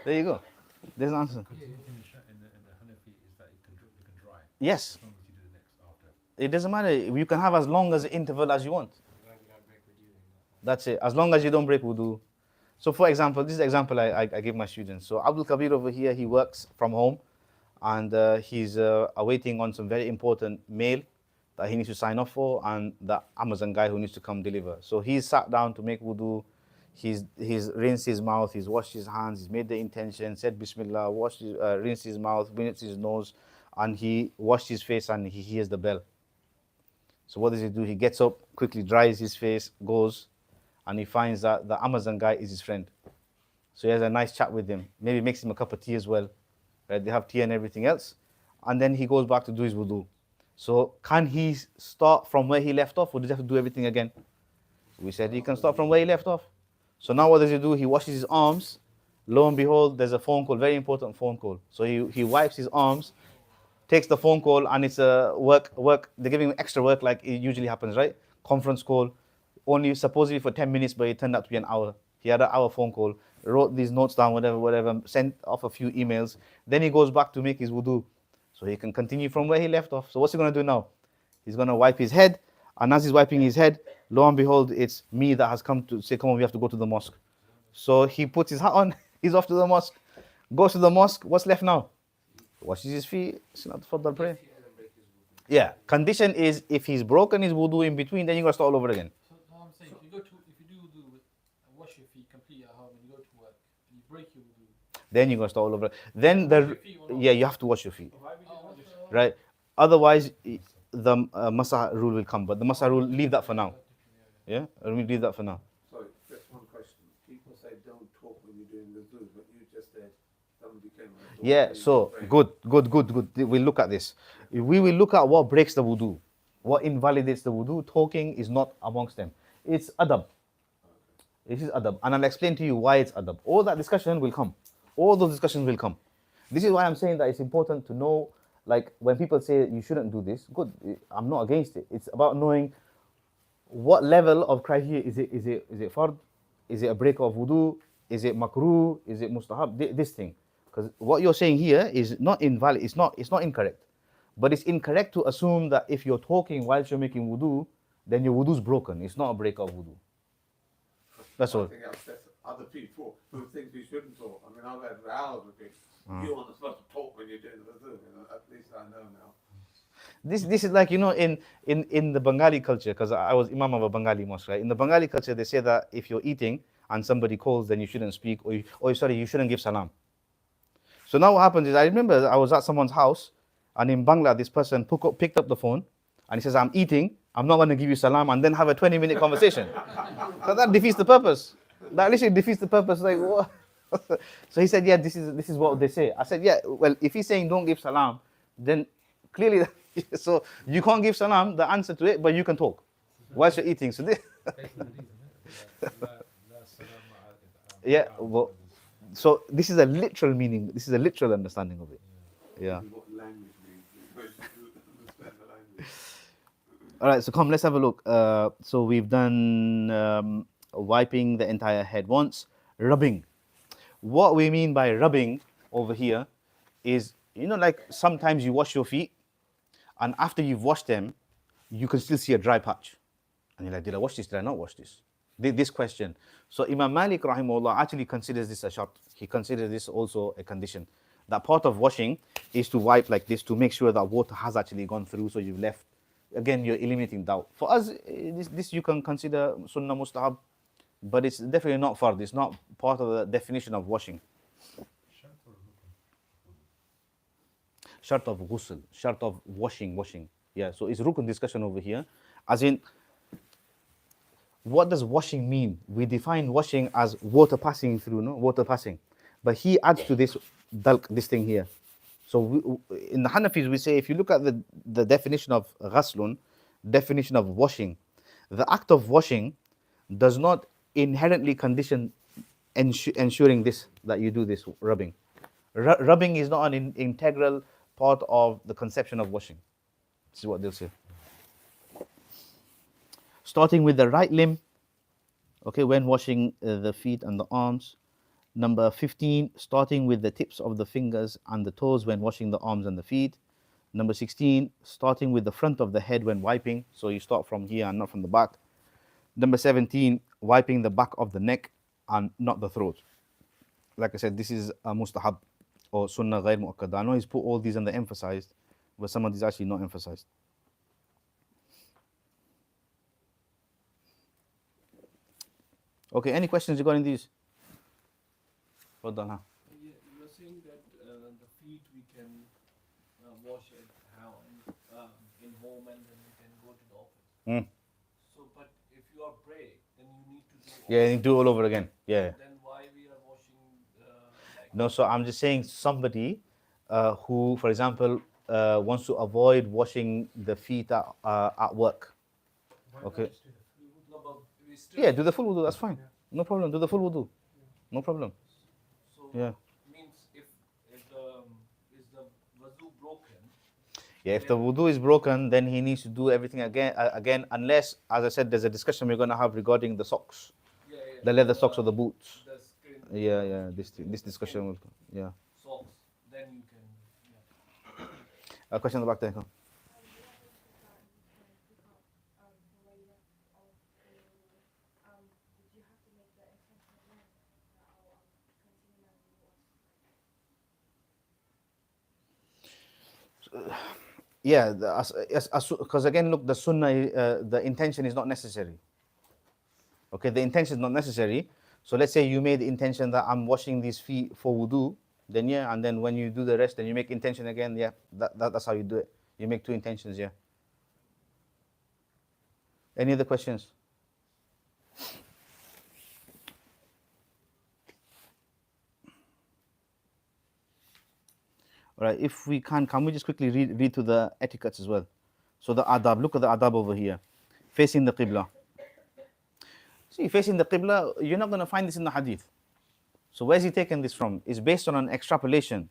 There you go. There's an answer. Continuity in the Hanafi is that you can dry Yes. as long as you do the next after. It doesn't matter. You can have as long as an interval as you want. That's it. As long as you don't break wudu. So for example, this is the example I give my students. So Abdul Kabir over here, he works from home and he's awaiting on some very important mail that he needs to sign off for and the Amazon guy who needs to come deliver. So he's sat down to make wudu. He's rinsed his mouth, he's washed his hands, he's made the intention, said Bismillah, rinsed his mouth, rinsed his nose, and he washed his face and he hears the bell. So what does he do? He gets up, quickly dries his face, goes, and he finds that the Amazon guy is his friend. So he has a nice chat with him. Maybe makes him a cup of tea as well. Right? They have tea and everything else. And then he goes back to do his wudu. So can he start from where he left off or does he have to do everything again? We said he can start from where he left off. So now what does he do? He washes his arms. Lo and behold, there's a phone call, very important phone call. So he wipes his arms, takes the phone call, and it's a work. They're giving him extra work like it usually happens, right? Conference call, only supposedly for 10 minutes, but it turned out to be an hour. He had an hour phone call, wrote these notes down, whatever, sent off a few emails. Then he goes back to make his wudu. So he can continue from where he left off. So what's he going to do now? He's going to wipe his head. And as he's wiping his head, lo and behold, it's me that has come to say, come on, we have to go to the mosque. So he puts his hat on. He's off to the mosque. Goes to the mosque. What's left now? Washes his feet. Pray. Yeah. Condition is if he's broken his wudu in between, then you got to start all over again. So I'm saying, if you do wudu with wash your feet completely at home and you go to work and you break your wudu. Then you got to start all over. Then you have to wash your feet. Oh, Right? Otherwise, the masah rule will come. But the masah rule, leave that for now. Yeah? Leave that for now. Sorry, just one question. People say don't talk when you're doing the wudu, but just said somebody came on the door. Yeah, so good. We'll look at this. We will look at what breaks the wudu, what invalidates the wudu. Talking is not amongst them. It's adab. This is adab. And I'll explain to you why it's adab. All that discussion will come. All those discussions will come. This is why I'm saying that it's important to know, like when people say you shouldn't do this, good, I'm not against it. It's about knowing what level of criteria is it? Is it fard? Is it a break of wudu? Is it makruh? Is it mustahab? This thing. Because what you're saying here is not invalid, it's not incorrect. But it's incorrect to assume that if you're talking whilst you're making wudu, then your wudu is broken. It's not a break of wudu. That's all. I think upsets other people who think you shouldn't talk. I mean, I've had rows with people. You aren't supposed to talk when you're doing the wudu. You know, at least I know now. This is like, in the Bengali culture, because I was imam of a Bengali mosque, right? In the Bengali culture, they say that if you're eating and somebody calls, then you shouldn't speak, or you shouldn't give salam. So now what happens is, I remember I was at someone's house, and in Bangla, this person picked up the phone, and he says, I'm eating, I'm not going to give you salam, and then have a 20-minute conversation. So that defeats the purpose. That literally defeats the purpose. Like, what? So he said, yeah, this is what they say. I said, yeah, well, if he's saying don't give salam, then clearly, so you can't give salam, the answer to it, but you can talk whilst you're eating. So this, yeah, well, so this is a literal meaning. This is a literal understanding of it. Yeah. What language means. You understand the language. All right, so come, let's have a look. So we've done wiping the entire head once, rubbing. What we mean by rubbing over here is, like sometimes you wash your feet, and after you've washed them, you can still see a dry patch. And you're like, did I wash this? Did I not wash this? This question. So Imam Malik rahimahullah actually considers this a shart. He considers this also a condition. That part of washing is to wipe like this to make sure that water has actually gone through, so you've left. Again, you're eliminating doubt. For us, this you can consider sunnah mustahab, but it's definitely not fard. It's not part of the definition of washing. Shart of ghusl, shart of washing. Yeah, so it's rukun discussion over here. As in, what does washing mean? We define washing as water passing through, no? Water passing. But he adds to this dalq, this thing here. So in the Hanafis, we say, if you look at the definition of ghaslun, definition of washing, the act of washing does not inherently condition ensuring this, that you do this rubbing. Rubbing is not an integral part of the conception of washing. This is what they'll say. Starting with the right limb, okay, when washing the feet and the arms. Number 15, starting with the tips of the fingers and the toes when washing the arms and the feet. Number 16, starting with the front of the head when wiping. So you start from here and not from the back. Number 17, wiping the back of the neck and not the throat. Like I said, this is a mustahab or sunnah ghair mu'akkad. I know he's put all these under emphasized, but some of these actually not emphasized. Okay, any questions regarding these? Well done, huh? Yeah, you were saying that the feet we can wash at how in home, and then we can go to the office. So, but if you are break, then you need to do. Yeah, you do all over again. Yeah. Then why we are washing? No, so I'm just saying somebody who, for example, wants to avoid washing the feet at work. Okay. No, but we still. Yeah, do the full wudu. That's fine. No problem. Do the full wudu. No problem. So Yeah. means if the wudu broken. Yeah, if the wudu is broken, then he needs to do everything again, unless, as I said, there's a discussion we're going to have regarding the socks, the leather socks or the boots. The skin. Yeah. This discussion will, yeah. Socks. Then you can. Yeah. A question in the back there. Yeah, because again, look, the sunnah, the intention is not necessary. Okay, the intention is not necessary. So let's say you made the intention that I'm washing these feet for wudu, then yeah, and then when you do the rest, then you make intention again, yeah, that's how you do it. You make two intentions, yeah. Any other questions? All right, if we can we just quickly read to the etiquettes as well? So the adab, look at the adab over here. Facing the qibla. See, facing the qibla, you're not going to find this in the hadith. So where's he taken this from? It's based on an extrapolation.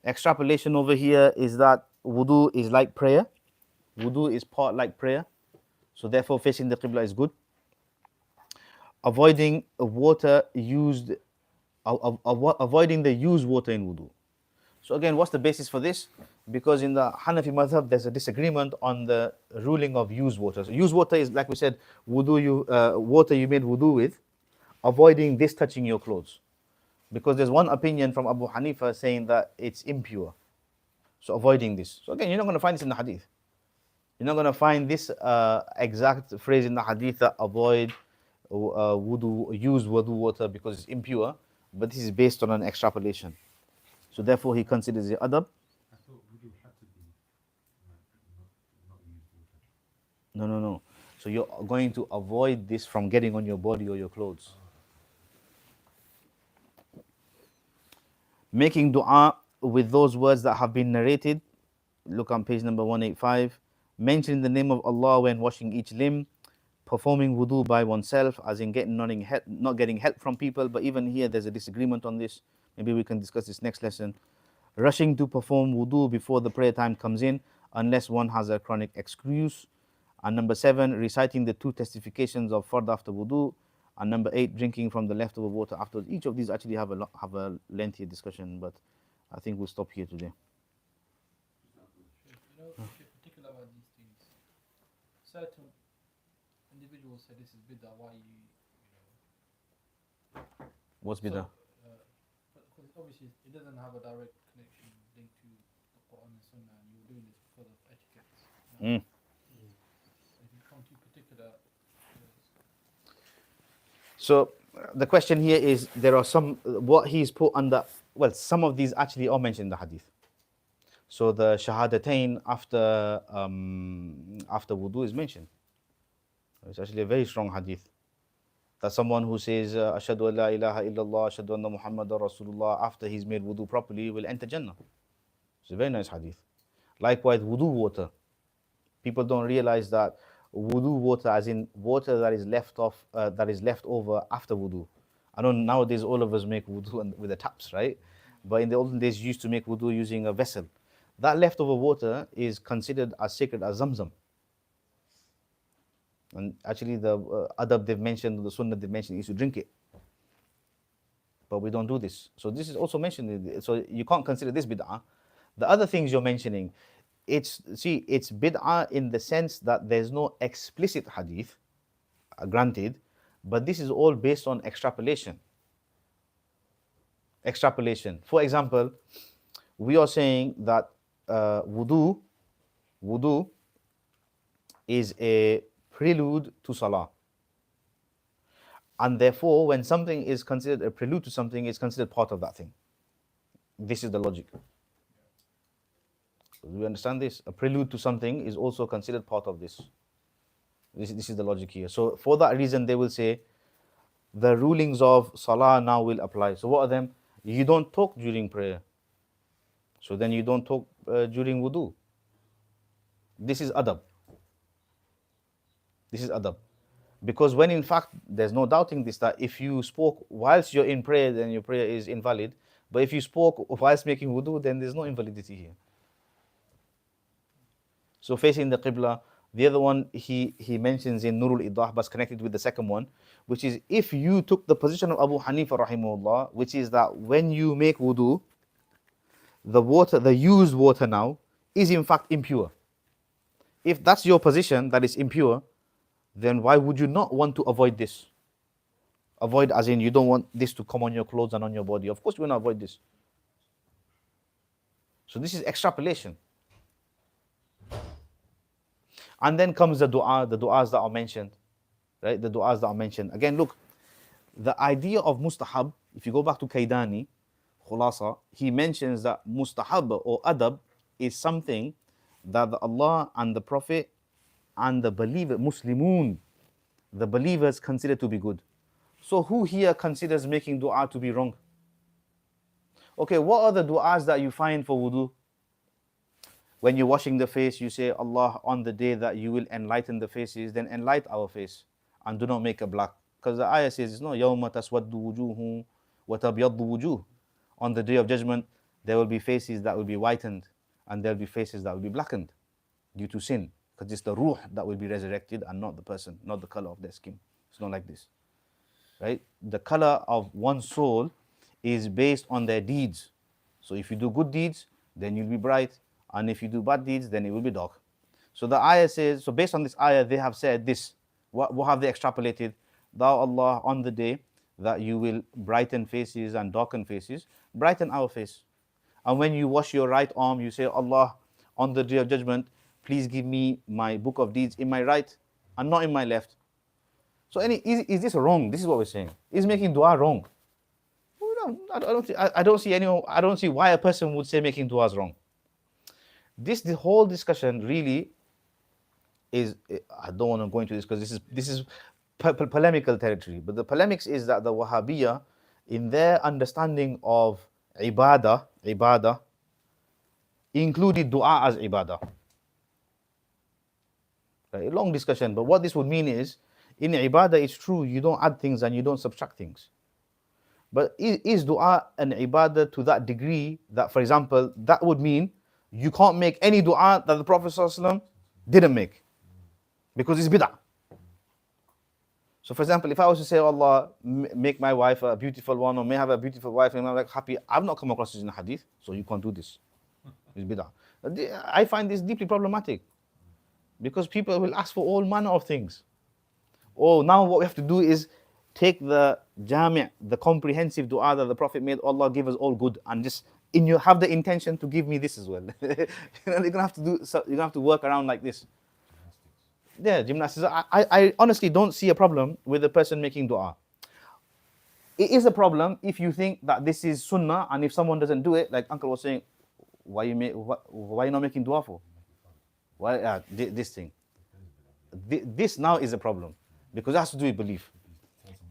Extrapolation over here is that wudu is like prayer. Wudu is part like prayer. So therefore facing the qibla is good. Avoiding water used, avoiding the used water in wudu. So again, what's the basis for this? Because in the Hanafi madhab, there's a disagreement on the ruling of used water. So used water is, like we said, water you made wudu with, avoiding this touching your clothes. Because there's one opinion from Abu Hanifa saying that it's impure. So avoiding this. So again, you're not going to find this in the hadith. You're not going to find this exact phrase in the hadith that avoid used wudu water because it's impure. But this is based on an extrapolation. So therefore he considers it adab. I thought wudu had to be not used water. No. So you're going to avoid this from getting on your body or your clothes. Making dua with those words that have been narrated. Look on page number 185. Mentioning the name of Allah when washing each limb. Performing wudu by oneself, as in not getting help from people. But even here there's a disagreement on this. Maybe we can discuss this next lesson. Rushing to perform wudu before the prayer time comes in, unless one has a chronic excuse. And number 7, reciting the 2 testifications of fard after wudu. And number 8, drinking from the leftover water afterwards. Each of these actually have a lengthier discussion, but I think we'll stop here today. If you're particular about these things, certain individuals say this is bid'ah. Why What's bid'ah? Because obviously it doesn't have a direct connection linked to the Quran and Sunnah, and you're doing this because of etiquette. If you come to particular. So the question here is, there are some, what he's put under, well, some of these actually are mentioned in the hadith. So the shahadatain after wudu is mentioned. It's actually a very strong hadith. That someone who says, Ashhadu an la ilaha illallah, Ashhadu anna Muhammadan Rasulullah, after he's made wudu properly, will enter Jannah. It's a very nice hadith. Likewise, wudu water. People don't realize that wudu water, as in water that is left over after wudu. I know nowadays all of us make wudu with the taps, right? But in the olden days, you used to make wudu using a vessel. That leftover water is considered as sacred as Zamzam. And actually the adab they've mentioned, the sunnah they've mentioned is to drink it. But we don't do this. So this is also mentioned. So you can't consider this bid'ah. The other things you're mentioning, it's bid'ah in the sense that there's no explicit hadith, granted, but this is all based on extrapolation. Extrapolation. For example, we are saying that wudu is a prelude to salah. And therefore, when something is considered a prelude to something, it's considered part of that thing. This is the logic. Do we understand this? A prelude to something is also considered part of this. This is the logic here. So for that reason, they will say the rulings of salah now will apply. So what are them? You don't talk during prayer. So then you don't talk during wudu. This is adab. This is adab. Because when in fact, there's no doubting this, that if you spoke whilst you're in prayer, then your prayer is invalid. But if you spoke whilst making wudu, then there's no invalidity here. So facing the qibla. The other one he mentions in Nurul Idah, but connected with the second one, which is if you took the position of Abu Hanifa rahimahullah, which is that when you make wudu, the water, the used water now, is in fact impure. If that's your position, that is impure, then why would you not want to avoid this? Avoid as in you don't want this to come on your clothes and on your body. Of course you want to avoid this. So this is extrapolation. And then comes the du'as that are mentioned. Right? The du'as that are mentioned. Again, look, the idea of mustahab, if you go back to Kaidani, Khulasa, he mentions that mustahab or adab is something that Allah and the Prophet and the believer, Muslimun, the believers consider to be good. So who here considers making dua to be wrong? Okay, what are the du'as that you find for wudu? When you're washing the face, you say, Allah, on the day that you will enlighten the faces, then enlighten our face and do not make it black. Because the ayah says, it's not يَوْمَ تَسْوَدُّ وُجُوهُ وَتَبْيَضُّ وُجُوهُ. On the day of judgment, there will be faces that will be whitened and there will be faces that will be blackened due to sin. Because it's the ruh that will be resurrected and not the person, not the color of their skin. It's not like this. Right? The color of one's soul is based on their deeds. So if you do good deeds, then you'll be bright. And if you do bad deeds, then it will be dark. So the ayah says, so based on this ayah, they have said this. What have they extrapolated? Thou Allah, on the day that you will brighten faces and darken faces, brighten our face. And when you wash your right arm, you say, Allah, on the day of judgment, please give me my book of deeds in my right and not in my left. So is this wrong? This is what we're saying. Is making dua wrong? No, I don't see why a person would say making dua is wrong. The whole discussion really is, I don't want to go into this because this is polemical territory. But the polemics is that the Wahhabiyya, in their understanding of ibadah included dua as ibadah. Right? A long discussion, but what this would mean is, in ibadah, it's true, you don't add things and you don't subtract things. But is dua an ibadah to that degree that, for example, that would mean you can't make any dua that the Prophet ﷺ didn't make because it's bid'ah. So, for example, if I was to say, Allah, make my wife a beautiful one, or may have a beautiful wife and I'm like happy, I've not come across this in the hadith, so you can't do this. It's bid'ah. I find this deeply problematic because people will ask for all manner of things. Oh, now what we have to do is take the jami', the comprehensive dua that the Prophet made, Allah give us all good, and just have the intention to give me this as well. You're gonna have to work around like this. Yeah, gymnastics. I honestly don't see a problem with the person making dua. It is a problem if you think that this is sunnah, and if someone doesn't do it, like Uncle was saying, why you not making dua for? Why this thing? This now is a problem because it has to do with belief.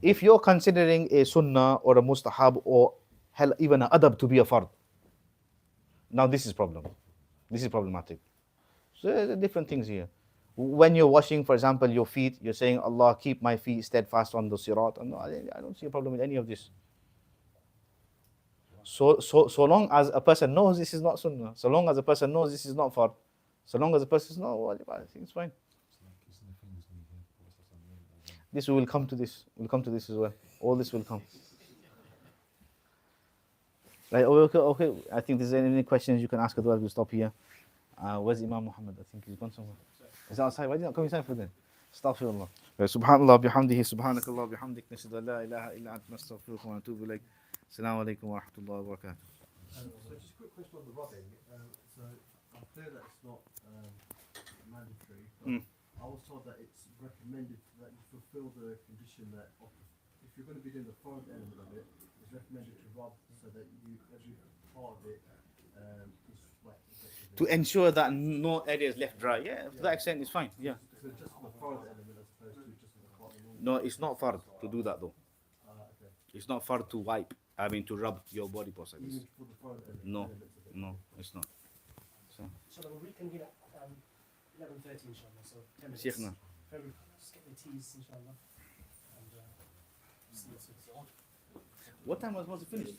If you're considering a sunnah or a mustahab or hell, even an adab to be a fard, now this is problem. This is problematic. So there are different things here. When you're washing, for example, your feet, you're saying, Allah, keep my feet steadfast on the sirat. No, I don't see a problem with any of this. So long as a person knows this is not sunnah, so long as a person knows this is not fard, so long as a person knows, well, I think it's fine. This will come to this. We'll come to this as well. All this will come. Right, okay. I think there's any questions you can ask as well. We'll stop here. Where's Imam Muhammad? I think he's gone somewhere. Is that outside? Why did you not come inside for then? Astaghfirullah. Subhanallah bihamdihi, subhanakallah bihamdik, nashhadu an la ilaha illa anta nastaghfiruka wa natubu ilayk. Assalamu alaikum wa rahmatullahi wa barakatuh. So just a quick question on the rubbing. So I'm clear that it's not mandatory, but I was told that it's recommended that you fulfill the condition that if you're going to be doing the foreign element of it, it's recommended to rub so that every part of it is wet. To ensure that no area is left dry. Yeah, to that extent it's fine. Yeah. So just the foreign element as opposed to just the part. No, it's not fard to do that though. Okay. It's not fard to wipe. I mean to rub your body parts like this. For the foreign element, No, elements of it. no, it's not. So, Inshallah, we'll reconvene at 11:30 inshallah, so 10 minutes. Sheikhna. Just get the teas inshallah and see what's on. What time was it finished?